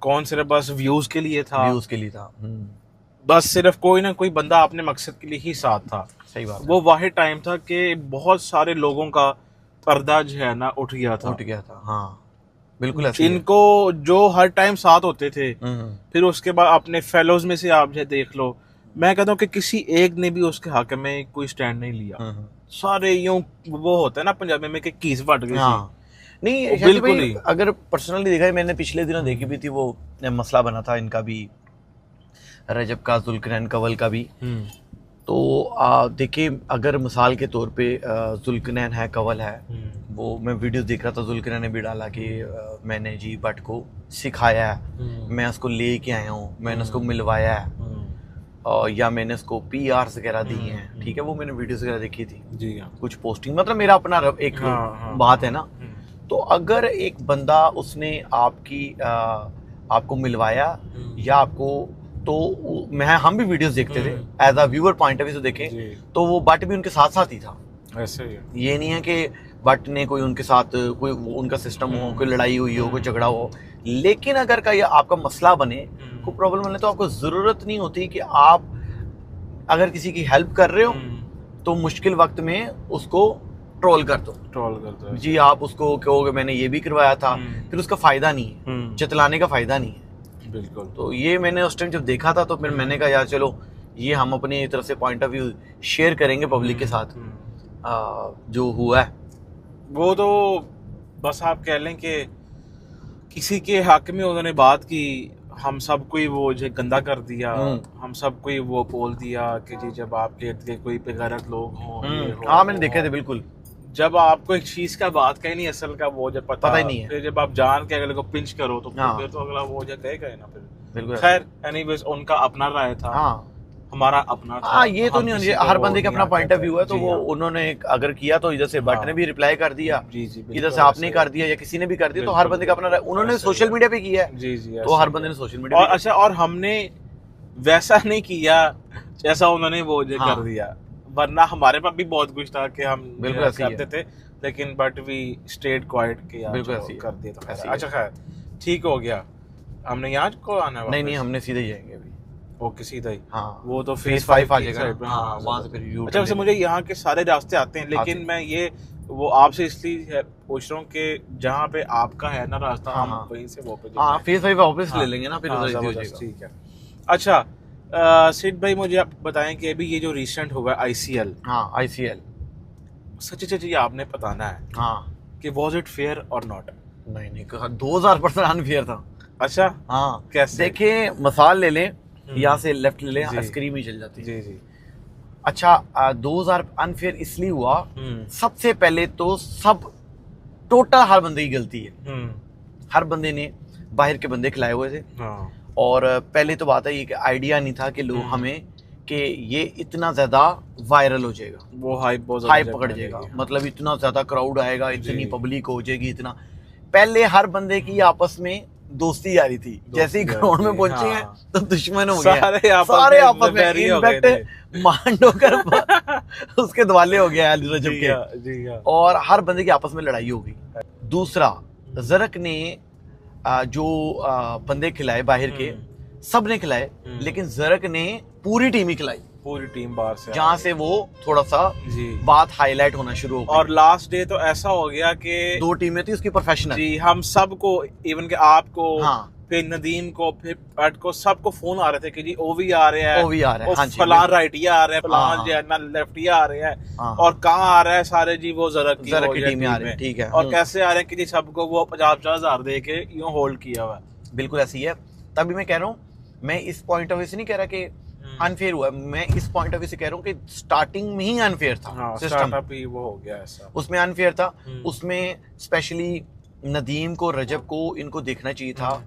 कौन सिर्फ बस व्यूज के लिए था, बस सिर्फ कोई ना कोई बंदा अपने मकसद के लिए ही साथ था।
सही बात।
वो वाहिद टाइम था कि बहुत सारे लोगों का पर्दा जो है ना उठ गया था।
हाँ, बिल्कुल ऐसे
इनको जो हर टाइम साथ होते थे, फिर उसके बाद अपने फेलोज में से आप जो देख लो, मैं कहता हूँ कि किसी एक ने भी उसके हक में कोई स्टैंड नहीं लिया। सारे यूं वो होता है ना पंजाबी में कि कीस फट गई।
हाँ। नहीं, बिल्कुल ही। अगर पर्सनली देखा है, मैंने पिछले दिनों देखी भी थी, वो मसला बना था इनका भी, रजब का, जुल्करनैन कंवल का भी। तो देखिए, अगर मिसाल के तौर पे जुल्करनैन है, कंवल है, वो मैं वीडियो देख रहा था, जुल्करनैन ने भी डाला कि मैंने जी बट को सिखाया है, मैं उसको ले के आया हूँ, मैंने उसको मिलवाया है, या मैंने उसको PRs वगैरह दी हैं। ठीक है, वो मैंने वीडियोस वगैरह देखी थी जी, कुछ पोस्टिंग, मतलब मेरा अपना एक बात है ना। तो अगर एक बंदा उसने आपको मिलवाया या आपको, तो हम भी वीडियोस देखते थे as a viewer point of view से देखें तो वो बट भी उनके साथ साथ ही था।
ऐसे ही
ये नहीं है कि बट ने कोई उनके साथ कोई उनका सिस्टम हो, कोई लड़ाई हुई हो, कोई झगड़ा हो। लेकिन अगर का आपका मसला बने, कोई प्रॉब्लम बने, तो आपको जरूरत नहीं होती कि आप अगर किसी की हेल्प कर रहे हो तो मुश्किल वक्त में उसको ट्रोल कर दो जी। आप उसको कहोगे मैंने ये भी करवाया था, फिर उसका फायदा नहीं है, चितलाने का फायदा नहीं है।
बिल्कुल।
तो ये मैंने उस टाइम जब देखा था तो फिर मैंने कहा यार चलो ये हम अपनी तरफ से पॉइंट ऑफ व्यू शेयर करेंगे पब्लिक के साथ। जो हुआ है
वो तो बस आप कह लें कि किसी के हक में उन्होंने बात की, हम सब कोई वो जो गंदा कर दिया, हम सब कोई वो बोल दिया कि जी जब आपके इर्द गिर्द कोई बेगैरत लोग हों।
हाँ, मैंने देखे थे बिल्कुल।
जब आपको एक चीज का बात का ही नहीं, असल का वो जब पता
ही नहीं है,
फिर जब आप जान के अगले को पिंच करो तो फिर तो अगला वो जब कहेगा ना फिर।
बिल्कुल।
खैर एनीवेज, उनका अपना राय था, हमारा अपना था।
ये तो नहीं, हर बंदे का अपना पॉइंट ऑफ व्यू है। तो वो उन्होंने अगर किया तो इधर से बट ने भी रिप्लाई कर दिया, इधर से आपने कर दिया या किसी ने भी कर दिया, तो हर बंदे का अपना, उन्होंने सोशल मीडिया पे किया है तो हर बंदे ने सोशल मीडिया।
और अच्छा, और हमने वैसा नहीं किया जैसा उन्होंने वो कर दिया, वरना हमारे पास भी बहुत कुछ था कि हम करते थे, लेकिन बट वी स्टेड क्वाइट के यार कर दिया तो। अच्छा खैर, ठीक हो गया। हमने यहाँ को आना है?
नहीं, हमने सीधे जाएंगे अभी।
ओके, सीधा ही।
हाँ,
वो तो
फेज 5 आ जाएगा। हाँ, वहाँ से फिर
अच्छा, वैसे मुझे यहाँ के सारे रास्ते आते हैं, लेकिन मैं ये वो आपसे इसलिए पूछ रहा हूँ कि जहाँ पे आपका है ना रास्ता, हम वहीं से वो पे
फेज 5 वापस ले लेंगे ना, फिर
ठीक है। अच्छा सिड भाई, मुझे आप बताएं कि अभी ये जो रिसेंट हुआ है ICL,
ICL
सच ये आपने बताना है कि वाज इट फेयर और नॉट?
नहीं, 2000% अनफेयर था।
अच्छा,
हाँ,
कैसे?
देखिए, मिसाल ले लें, यहाँ से लेफ्ट ले लें, स्क्रीन ही चल जाती है।
जी।
अच्छा, 2000 अनफेयर इसलिए हुआ, सबसे पहले तो सब टोटल हर बंदे की गलती है। हर बंदे ने बाहर के बंदे खिलाए हुए थे, और पहले तो बात है ये कि आइडिया नहीं था कि लोग हमें कि ये इतना ज्यादा वायरल हो जाएगा,
वो हाइप
पकड़ जाएगा, मतलब इतना ज्यादा क्राउड आएगा, इतनी पब्लिक हो जाएगी, इतना। पहले हर बंदे की आपस में दोस्ती आ रही थी, जैसे ही ग्राउंड में पहुंचे हैं तो दुश्मन हो गया, सारे आपस में। इनफैक्ट मांडोकर उसके दिवाले हो गया रजब के, और हर बंदे की आपस में लड़ाई हो गई। दूसरा, ज़रक ने जो बंदे खिलाए बाहर के, सब ने खिलाए, लेकिन ज़रक ने पूरी टीम ही खिलाई।
पूरी टीम बाहर से
जहाँ से वो थोड़ा सा
जी
बात हाईलाइट होना शुरू हो गई।
और लास्ट डे तो ऐसा हो गया कि
2 टीमें थी उसकी प्रोफेशनल
जी हम सबको इवन के आपको
हाँ
फिर नदीम को फिर अट को सबको फोन आ रहे थे कि जी ओवी आ रहे हैं,
ओवी आ रहे हैं, हाँ जी,
फलान राइटिया आ रहे हैं, फलान
हाँ,
जो है ना लेफ्टिया आ रहे हैं,
हाँ,
और कहाँ आ रहा है सारे जी वो ज़रक की
टीम में आ रहे हैं, ठीक है।
और कैसे आ रहे हैं कि जी सबको वो 50,000 दे के यूं होल्ड किया हुआ है।
बिल्कुल ऐसी है। तभी मैं कह रहा हूँ, मैं इस पॉइंट ऑफ व्यू से नहीं कह रहा कि अनफेयर हुआ, मैं इस पॉइंट ऑफ व्यू से कह रहा हूँ कि स्टार्टिंग में ही अनफेयर था।
हाँ,
सिस्टम
स्टार्टअप ही वो हो गया ऐसा,
उसमें अनफेयर था। उसमें स्पेशली नदीम को, रजब को, इनको देखना चाहिए था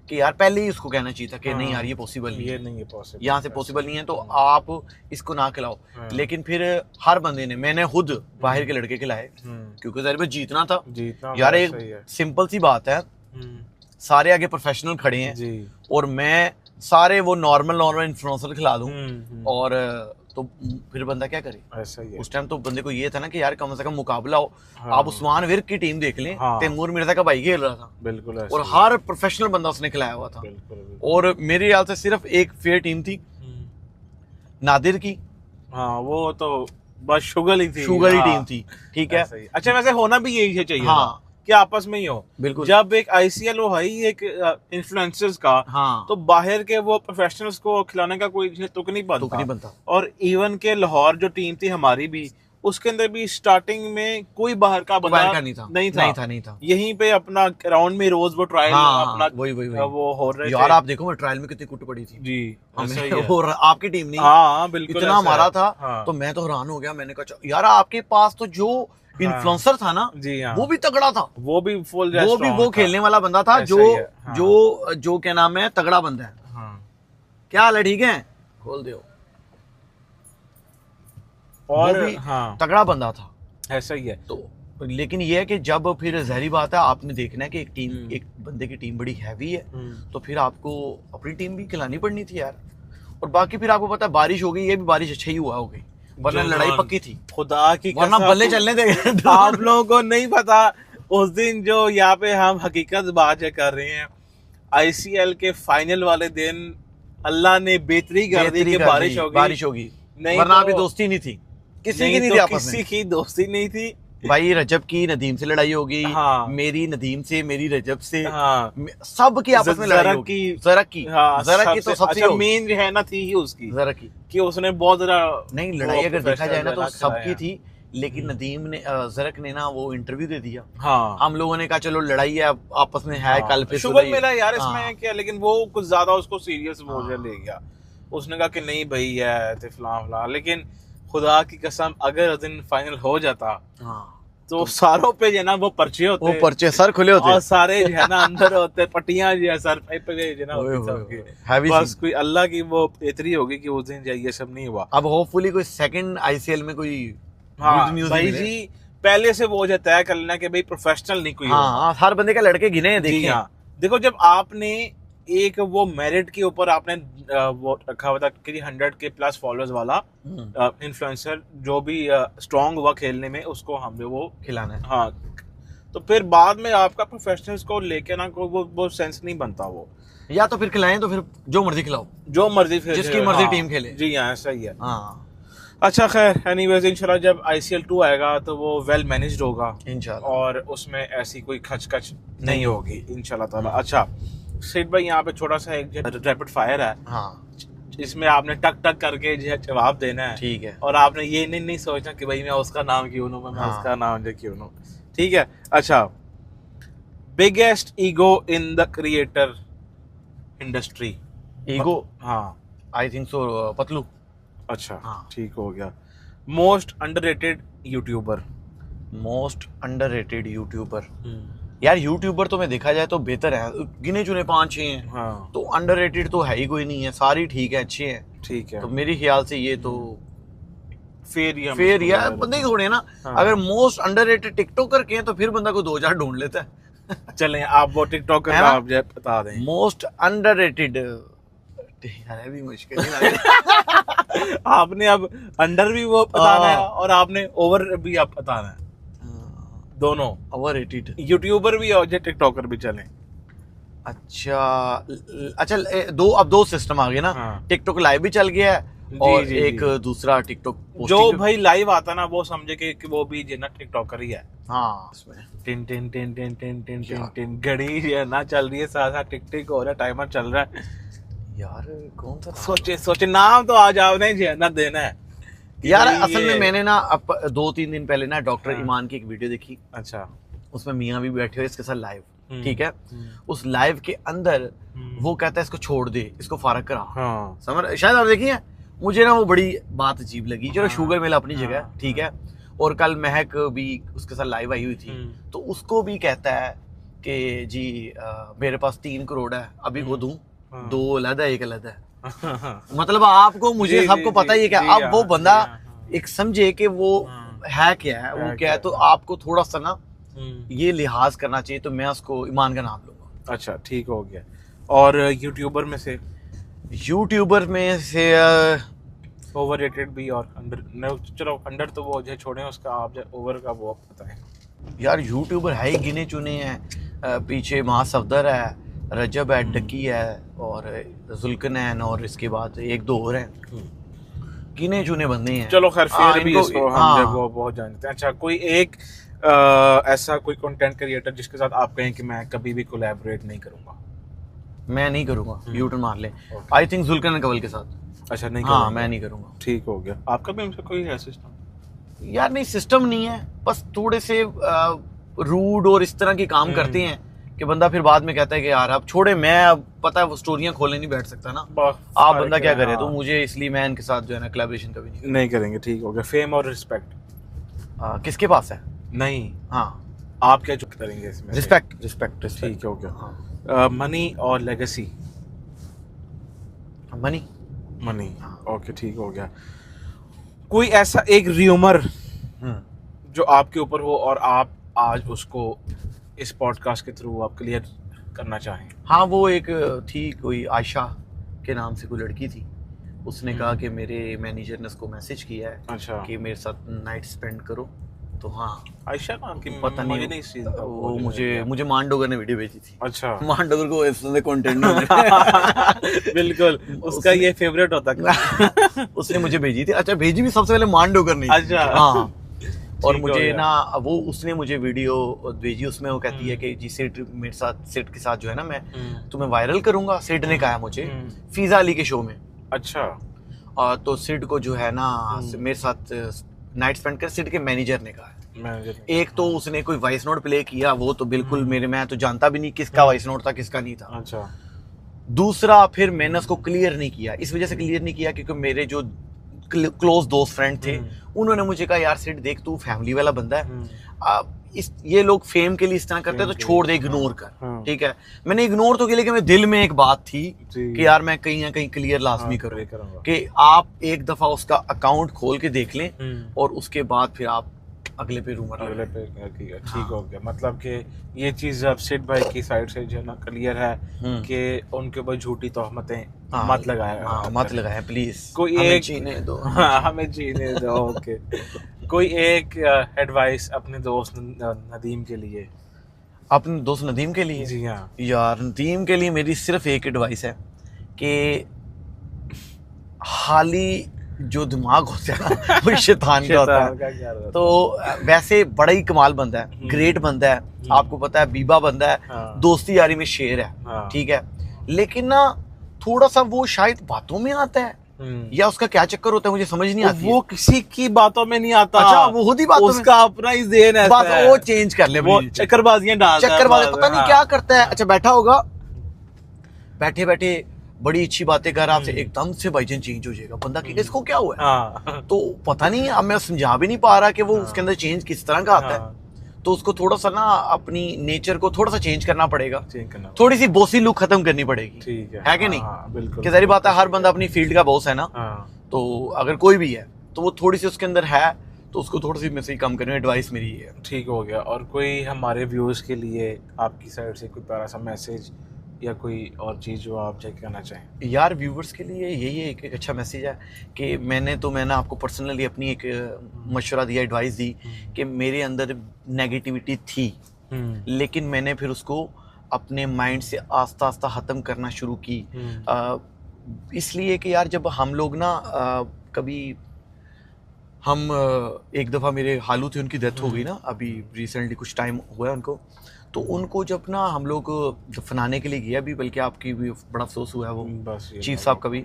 कि यार पहले ही उसको कहना चाहिए था कि नहीं यार ये पॉसिबल नहीं,
ये नहीं है पॉसिबल,
यहाँ से पॉसिबल नहीं है, तो आप इसको ना खिलाओ। लेकिन फिर हर बंदे ने, मैंने खुद बाहर के लड़के खिलाए क्योंकि ज़ाहिर है जीतना था यार। एक सिंपल सी बात है, सारे आगे प्रोफेशनल खड़े हैं
जी,
और मैं सारे वो नॉर्मल इन्फ्लुएंसर खिला दूं और तो फिर बंदा क्या करे।
ऐसा ही है।
उस टाइम तो बंदे को ये था ना कि यार कम से कम मुकाबला हो।
हाँ।
आप उस्मान विर्क की टीम देख लें, तैमूर मिर्जा का भाई खेल रहा था,
बिल्कुल
और हर प्रोफेशनल बंदा उसने खिलाया हुआ था। और मेरे ख्याल से सिर्फ एक फेयर टीम थी नादिर की,
हाँ वो तो बस शुगर ही थी,
शुगर ही टीम थी, ठीक है।
अच्छा वैसे होना भी यही चाहिए
हाँ
कि आपस में ही हो।
बिल्कुल,
जब एक आईसीएल हो है एक इन्फ्लुएंसर्स का,
हाँ,
तो बाहर के वो प्रोफेशनल्स को खिलाने का कोई तुक नहीं बनता। और इवन के लाहौर जो टीम थी हमारी भी, उसके अंदर भी स्टार्टिंग में कोई बाहर का बंदा नहीं था। यहीं पे अपना ग्राउंड में रोज वो ट्रायल अपना
वही
वो हो रहे
यार। आप देखो मैं ट्रायल में कितनी कुट पड़ी थी
जी,
और आपकी टीम नहीं,
हाँ बिल्कुल
इतना मारा था। तो मैं तो हैरान हो गया, मैंने कहा यार आपके पास तो जो इन्फ्लुएंसर था ना
जी, हाँ,
वो भी तगड़ा था,
वो भी फुल,
वो खेलने वाला बंदा था, जो क्या नाम है, तगड़ा बंदा है। क्या हाल है, ठीक है, खोल दो। और भी तगड़ा बंदा था,
ऐसा ही है।
तो लेकिन ये है कि जब फिर जहरी बात है, आपने देखना है कि एक टीम, एक बंदे की टीम बड़ी हैवी है, तो फिर आपको अपनी टीम भी खिलानी पड़नी थी यार। और बाकी फिर आपको पता है बारिश हो गई, ये भी बारिश अच्छा ही हुआ हो गई, वरना लड़ाई पक्की थी,
खुदा की
वरना बल्ले चलने दे।
आप लोगों को नहीं पता उस दिन जो यहाँ पे हम हकीकत बात कर रहे हैं, आईसीएल के फाइनल वाले दिन अल्लाह ने बेहतरी कर दी कि बारिश होगी, नहीं
वरना अभी दोस्ती नहीं थी, किसी की नहीं थी,
किसी की दोस्ती नहीं थी
भाई। रजब की नदीम से लड़ाई होगी,
हाँ,
मेरी नदीम से, मेरी रजब से,
हाँ,
सब की आपस में लड़ाई होगी। ज़रक की तो सबसे
मेन जो है ना थी ही उसकी,
ज़रक की
कि उसने बहुत ज्यादा
नहीं लड़ाई अगर देखा जाए ना तो सबकी थी। लेकिन नदीम ने, ज़रक ने ना वो इंटरव्यू दे दिया।
हाँ,
हम लोगों ने कहा चलो लड़ाई है आपस में है, कल फिर
शुगर मिला यार इसमें क्या, लेकिन वो कुछ ज्यादा उसको सीरियस ले गया। उसने कहा कि नहीं भाई है फलां, लेकिन खुदा की कसम अगर उस दिन फाइनल हो जाता तो सारों पे जो है ना वो पर्चे होते,
वो पर्चे सर खुले होते
और सारे जो है ना अंदर होते, पट्टियां जो है सर पे जो है ना होती, बस कोई अल्लाह की वो बेहतरी होगी कि उस दिन ये सब नहीं हुआ।
अब होपफुली कोई सेकंड आईसीएल में कोई न्यूज़
भाई जी पहले से वो जो तय कर लेना कि भाई प्रोफेशनल नहीं कोई,
हर बंदे का लड़के गिने हैं, देखिए।
देखो जब आपने एक वो मेरिट के ऊपर आपने वो रखा हुआ था कि 100 के प्लस फॉलोअर्स वाला इन्फ्लुएंसर जो भी स्ट्रांग हुआ खेलने में, उसको हमें वो
खिलाना है।
हाँ, तो फिर बाद में आपका प्रोफेशनल्स को लेके ना को वो सेंस नहीं बनता। वो
या तो फिर खिलाएं तो फिर जो मर्जी खिलाओ,
जो मर्जी, फिर
जिसकी मर्जी टीम खेले।
जी हाँ, ऐसा ही है।
हाँ
अच्छा खैर, एनीवेज इंशाल्लाह जब ICL 2 आएगा तो वो वेल मैनेज्ड होगा
इंशाल्लाह,
और उसमें ऐसी कोई खचखच नहीं होगी इंशाल्लाह ताला। अच्छा सेठ भाई, यहाँ पे छोटा सा एक रैपिड फायर है,
हाँ,
इसमें आपने टक टक करके जवाब देना है,
ठीक है।
और आपने ये नहीं सोचना कि भाई मैं उसका नाम क्यों लूं, मैं उसका नाम क्यों लूं, ठीक है। अच्छा, biggest ego in the creator industry.
Ego,
हाँ,
आई थिंक सो पतलू।
अच्छा,
हाँ,
ठीक हो गया। Most underrated YouTuber.
Most underrated YouTuber, यार यूट्यूबर तो मैं देखा जाए तो बेहतर है, गिने चुने 5-6 हैं।
हाँ,
तो अंडररेटेड तो है ही कोई नहीं है, सारी ठीक है, अच्छे हैं,
ठीक है।
तो मेरे ख्याल से ये तो
फेयर
या बंदे थोड़े ना। अगर मोस्ट अंडररेटेड टिकटॉकर के हैं तो फिर बंदा को 2-4 ढूंढ लेता है।
चलें, आप वो टिकटॉकर का आप बता दें।
मोस्ट अंडररेटेड यार भी मुश्किल है।
आपने अब अंडर भी वो बताना है और आपने ओवर भी आप बताना है, दोनों।
ओवररेटेड
यूट्यूबर भी और टिकटॉकर भी चलें।
अच्छा, अब दो सिस्टम आ गए ना। टिकटॉक लाइव भी चल गया है और
जी,
एक दूसरा टिकटॉक
जो भाई लाइव आता ना वो समझे कि वो भी जो ना टिकटॉकर ही है।
हाँ इसमें
tin tin tin tin tin tin tin tin घड़ी जो है ना चल रही है, साथ साथ टिक टिक हो रहा है, टाइमर चल रहा है।
यार कौन सा
सोचे नाम तो आज आपने जो है ना देना है
यार।
भाई
असल में मैंने ना 2-3 दिन पहले ना डॉक्टर
हाँ।
ईमान की एक वीडियो देखी।
अच्छा।
उसमें मियाँ भी बैठे हुए इसके साथ लाइव, ठीक है। उस लाइव के अंदर वो कहता है इसको छोड़ दे, इसको फारग करा।
हाँ।
समझ शायद आप देखी है। मुझे ना वो बड़ी बात अजीब लगी। चलो
हाँ।
शुगर मिल अपनी जगह, ठीक है। और कल महक भी उसके साथ लाइव आई हुई थी, तो उसको भी कहता है कि जी मेरे पास 3 करोड़ है, अभी को दूं, 2 अलग है, 1 अलग है। मतलब आपको मुझे
जी,
सबको
जी,
पता ही है कि
जी,
अब वो
हाँ,
बंदा
जी, हाँ,
एक समझे कि वो है क्या है, वो क्या है। तो आपको थोड़ा सा ना ये लिहाज करना चाहिए। तो मैं उसको ईमान का नाम लूंगा।
अच्छा ठीक हो गया। और यूट्यूबर में से ओवररेटेड भी और अंडर, चलो अंडर तो वो जो छोड़े उसका, आप जो ओवर का वो आप बताएं।
यार यूट्यूबर है ही गिने चुने हैं। पीछे मां सफदर है, रजब है, डकी है और जुल्कनैन, और इसके बाद 1-2 और हैं। गिने चुने बंदे हैं।
चलो खैर फिर भी
इनको-
इसको हम
हाँ।
जब वो बहुत जानते हैं। अच्छा कोई एक ऐसा कोई कंटेंट क्रिएटर जिसके साथ आप कहें कि मैं कभी भी कोलैबोरेट नहीं करूंगा?
मैं नहीं करूंगा, यूटर्न मार ले। आई थिंक जुल्कनैन कवल के साथ।
अच्छा नहीं
हाँ
करूंगा।
मैं नहीं करूंगा।
ठीक हो गया। आपका भी हमसे कोई है सिस्टम?
यार नहीं सिस्टम नहीं है, बस थोड़े से रूड और इस तरह के काम करते हैं कि बंदा फिर बाद में कहता है कि यार आप छोड़े, मैं अब पता है वो स्टोरियां खोलने नहीं बैठ सकता ना। आप बंदा क्या करे, तो मुझे इसलिए मैं इनके साथ जो है ना कोलैबोरेशन कभी
नहीं करेंगे। ठीक हो गया। फेम और रिस्पेक्ट
किसके पास है?
नहीं,
हाँ
आप क्या चुप करेंगे इसमें?
रिस्पेक्ट।
ठीक हो गया। मनी और लेगेसी? मनी। ओके ठीक हो गया। कोई ऐसा एक र्यूमर जो आपके ऊपर हो और आप आज उसको इस पॉडकास्ट के थ्रू आप क्लियर करना चाहें?
हाँ वो एक थी, कोई आयशा के नाम से कोई लड़की थी। उसने कहा कि मेरे मैनेजर ने उसको मैसेज किया है
अच्छा
कि मेरे साथ नाइट स्पेंड करो। तो हाँ
आयशा नाम की
पता
मुझे
नहीं
इस चीज़ का
वो मुझे मांडोगर ने वीडियो भेजी थी।
अच्छा
मांडोगर को इसमें कंटेंट नहीं
बिल्कुल उसका ये फेवरेट होता है।
उसने मुझे भेजी थी। अच्छा भेजी भी सबसे पहले मांडोगर नहीं।
अच्छा
हाँ और
ठीक हो
मुझे
गया।
ना वो उसने मुझे वीडियो भेजी। उसमें वो कहती है कि जी सिड मेरे साथ, सिड के साथ जो है ना मैं तुम्हें वायरल करूंगा। सिड ने कहा मुझे फीजा अली के शो में।
अच्छा
तो सिड को जो है ना मेरे साथ नाइट स्पेंड कर, सिड के मैनेजर ने कहा है। एक तो उसने कोई वॉइस नोट प्ले किया, वो तो बिल्कुल मेरे, मैं तो जानता भी नहीं किसका वॉइस नोट था किसका नहीं था।
अच्छा
दूसरा फिर मैंने उसको क्लियर नहीं किया। इस वजह से क्लियर नहीं किया क्योंकि मेरे जो क्लोज दोस्त फ्रेंड थे उन्होंने मुझे कहा यार सिड देख तू फैमिली वाला बंदा है, ये लोग फेम के लिए इस तरह करते हैं तो छोड़ दे, इग्नोर कर। ठीक है मैंने इग्नोर तो किया, लेकिन मेरे दिल में एक बात थी कि यार मैं कहीं ना कहीं क्लियर लाजमी करूँ कि आप एक दफा उसका अकाउंट खोल के देख लें और उसके बाद फिर आप अगले पे रूमर
अगले पे ठीक हो गया। मतलब कि ये चीज अब सिड भाई की साइड से जो ना क्लियर है कि उनके ऊपर झूठी तोहमतें मत लगाया।
मत लगाए प्लीज।
कोई
हमें
एक
जीने दो।
हाँ हमें जीने दो। ओके कोई एक एडवाइस अपने दोस्त नदीम के लिए?
अपने दोस्त नदीम के लिए?
जी हाँ
यार नदीम के लिए मेरी सिर्फ एक एडवाइस है कि हाली जो दिमाग होता है ना वो शैतान का होता है। तो वैसे बड़ा ही कमाल बंदा है, ग्रेट बंदा है, आपको पता है बीबा बंदा है, दोस्ती यारी में शेर है, ठीक है। लेकिन ना थोड़ा सा वो शायद बातों में आता है या उसका क्या चक्कर होता है मुझे समझ नहीं आती।
वो किसी की बातों में नहीं आता।
अच्छा वो खुद ही बातों
उसका अपना ही ज़हन है,
बात वो चेंज कर ले,
वो चक्करबाजियां डालता है,
चक्करबाजी पता नहीं क्या करता है। अच्छा बैठा होगा, बैठे बैठे बड़ी अच्छी बातें कर आपसे, एकदम से भाईजान चेंज हो जाएगा बंदा कि इसको क्या हुआ है। तो पता नहीं अब मैं समझा भी नहीं पा रहा कि वो उसके अंदर चेंज किस तरह का आता है। तो उसको थोड़ा सा ना अपनी नेचर को थोड़ा सा चेंज करना पड़ेगा, थोड़ी सी बोसी लुक खत्म करनी पड़ेगी।
ठीक
है कि नहीं?
बिल्कुल
कि जाहिर बात है हर बंदा अपनी फील्ड का बॉस है ना। तो अगर कोई भी है तो वो थोड़ी सी उसके अंदर है तो उसको थोड़ी सी मैं सही कम करने एडवाइस मेरी है।
ठीक हो गया। और कोई हमारे व्यूअर्स के लिए आपकी साइड से कोई प्यारा सा मैसेज या कोई और चीज़ जो आप चेक करना चाहें?
यार व्यूवर्स के लिए यही एक अच्छा मैसेज है कि मैंने आपको पर्सनली अपनी एक मशवरा दिया, एडवाइस दी कि मेरे अंदर नेगेटिविटी थी लेकिन मैंने फिर उसको अपने माइंड से आस्ता आस्ता ख़त्म करना शुरू की। इसलिए कि यार जब हम लोग ना कभी हम एक दफ़ा मेरे हालू थे, उनकी डेथ हो गई ना अभी रिसेंटली, कुछ टाइम हुआ है उनको। तो उनको जब ना हम लोग दफनाने के लिए गया भी, बल्कि आपकी भी बड़ा अफसोस हुआ है वो चीफ साहब का भी।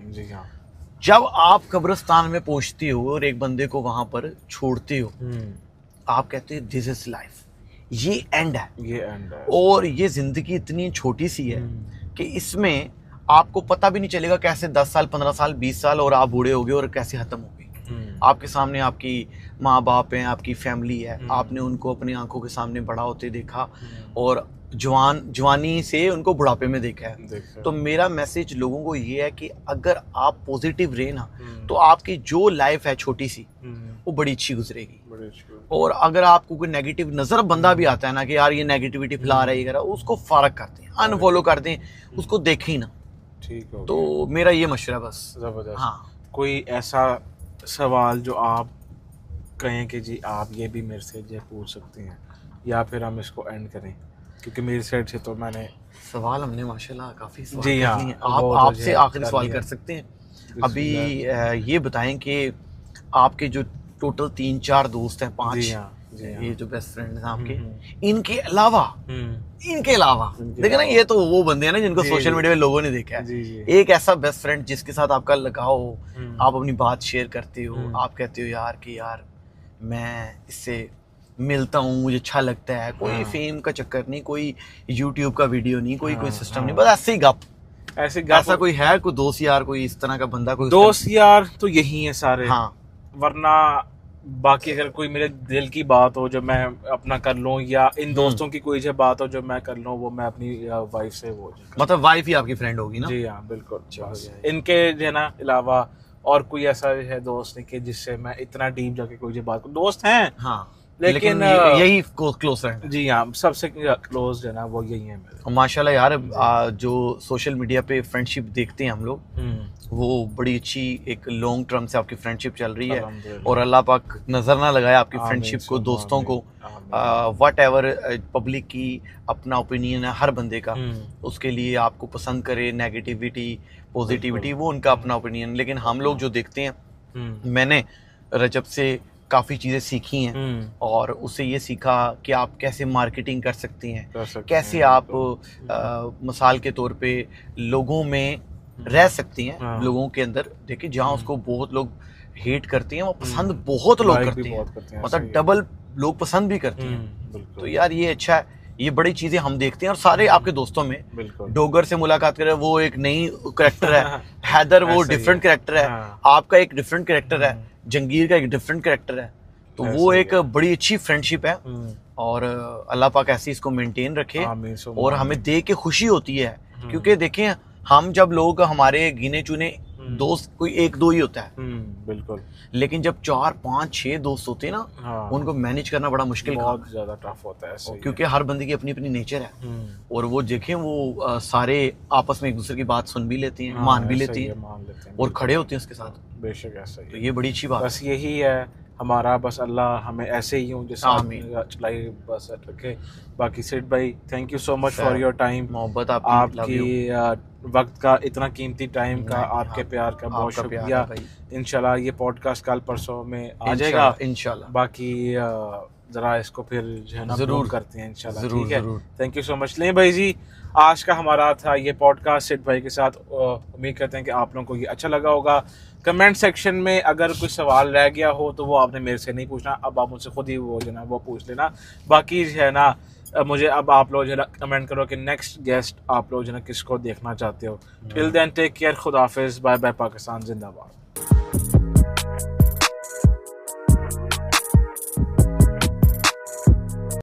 जब आप कब्रिस्तान में पहुंचते हो और एक बंदे को वहां पर छोड़ते हो, आप कहते हो दिस इज लाइफ, ये एंड है,
ये एंड है। और
ये जिंदगी इतनी छोटी सी है कि इसमें आपको पता भी नहीं चलेगा कैसे 10 साल 15 साल 20 साल और आप बूढ़े हो गए और कैसे खत्म हो गए। आपके सामने आपकी माँ बाप हैं, आपकी फैमिली है, आपने उनको अपनी आंखों के सामने बड़ा होते देखा और जवानी से उनको बुढ़ापे में देखा है। तो मेरा मैसेज लोगों को ये है कि अगर आप पॉजिटिव रहे ना तो आपकी जो लाइफ है छोटी सी वो बड़ी अच्छी गुजरेगी। और अगर आपको कोई नेगेटिव नजर बंदा भी आता है ना कि यार ये नेगेटिविटी फैला रहा है ये, उसको फारक करते हैं, अनफॉलो कर दें, उसको देखें ही ना।
ठीक है।
तो मेरा ये मशवरा बस।
जबरदस्त।
हाँ,
कोई ऐसा सवाल जो आप कहें कि जी आप ये भी मेरे से ये पूछ सकते हैं, या फिर हम इसको एंड करें, क्योंकि मेरी साइड से तो मैंने
सवाल हमने माशाल्लाह काफी सवाल
जी हाँ,
आप आपसे आखिरी सवाल कर सकते हैं। अभी ये बताएं कि आपके जो टोटल 3-4 दोस्त हैं, 5 ये जो बेस्ट फ्रेंड हैं आपके, इनके अलावा देखा ना, ये तो वो बंदे हैं ना जिनको सोशल मीडिया पे लोगों ने देखा है। एक ऐसा बेस्ट फ्रेंड जिसके साथ आपका लगाव हो, आप अपनी बात शेयर करते हो, आप कहते हो यार कि यार मैं इससे मिलता हूँ, मुझे अच्छा लगता है, कोई फेम का चक्कर नहीं, कोई यूट्यूब का वीडियो नहीं, कोई सिस्टम नहीं, बस ऐसे ही गप, ऐसा कोई है कोई दोस्त यार, कोई इस तरह का बंदा? कोई
दोस्त यार तो यही है सारे।
हाँ,
वरना बाकी अगर कोई मेरे दिल की बात हो जो मैं अपना कर लूं, या इन दोस्तों की कोई जो बात हो जो मैं कर लूं, वो मैं अपनी वाइफ से वो
मतलब वाइफ ही आपकी फ्रेंड होगी ना?
जी हाँ, बिल्कुल। इनके जो ना अलावा और कोई ऐसा है दोस्त नहीं कि जिससे मैं इतना डीप जाके कोई जो बात, दोस्त हैं
हाँ,
लेकिन
यही क्लोज फ्रेंड।
जी हाँ, सबसे क्लोज है ना वो यही है मेरे।
माशाल्लाह यार, जो सोशल मीडिया पे फ्रेंडशिप देखते हैं हम लोग, वो बड़ी अच्छी एक लॉन्ग टर्म से आपकी फ्रेंडशिप चल रही है, और अल्लाह पाक नजर ना लगाए आपकी फ्रेंडशिप को, दोस्तों को। वट एवर पब्लिक की अपना ओपिनियन है हर बंदे का, उसके लिए आपको पसंद करे नेगेटिविटी पॉजिटिविटी, वो उनका अपना ओपिनियन। लेकिन हम लोग जो देखते हैं, मैंने रजब से काफ़ी चीज़ें सीखी हैं, और उससे ये सीखा कि आप कैसे मार्केटिंग कर सकती हैं, कैसे आप मिसाल के तौर पे लोगों में रह सकती हैं, लोगों के अंदर देखिए जहाँ उसको बहुत लोग हेट करते हैं, वो पसंद बहुत लोग करते हैं, मतलब डबल लोग पसंद भी करते हैं। तो यार ये अच्छा है, ये बड़ी चीजें हम देखते हैं। और सारे आपके दोस्तों में डोगर से मुलाकात करें, वो एक नई कैरेक्टर है, हैदर वो डिफरेंट कैरेक्टर है, आपका एक डिफरेंट कैरेक्टर है, जंगीर का एक डिफरेंट कैरेक्टर है, तो वो एक बड़ी अच्छी फ्रेंडशिप है। और अल्लाह पाक ऐसे इसको मेंटेन रखे, और हमें देख के खुशी होती है, क्योंकि देखें हम जब लोग हमारे गिने चुने दोस्त कोई 1-2 ही होता है,
बिल्कुल,
लेकिन जब 4-5-6 दोस्त होते हैं ना, उनको मैनेज करना बड़ा मुश्किल,
बहुत ज्यादा टफ होता है ऐसे,
क्योंकि हर बंदे की अपनी अपनी नेचर है। और वो देखें वो सारे आपस में एक दूसरे की बात सुन भी लेते हैं, मान भी लेते हैं, और खड़े होते हैं उसके साथ।
बेशक ऐसा ही,
तो ये बड़ी अच्छी बात,
बस यही है हमारा, बस अल्लाह हमें ऐसे ही हूँ जैसे चलाई बस रखे। बाकी सिड भाई, thank you so much for your time,
मोहब्बत
आपकी वक्त का, इतना कीमती टाइम का, आपके प्यार का बहुत शुक्रिया। इंशाल्लाह ये पॉडकास्ट कल परसों में आ जाएगा इंशाल्लाह। बाकी जरा इसको फिर जो है ना जरूर करते हैं इंशाल्लाह, ठीक है। Thank you so much. ले भाई जी, आज का हमारा था ये पॉडकास्ट सिड भाई के साथ। उम्मीद करते हैं कि आप लोगों को ये अच्छा लगा होगा। कमेंट सेक्शन में अगर कोई सवाल रह गया हो तो वो आपने मेरे से नहीं पूछना, अब आप मुझसे खुद ही वो जो है वो पूछ लेना। बाकी जो है ना मुझे अब आप लोग जो है ना कमेंट करो कि नेक्स्ट गेस्ट आप लोग जो है ना किसको देखना चाहते हो। टिल देन टेक केयर, खुदा हाफिज़, बाय बाय, पाकिस्तान जिंदाबाद।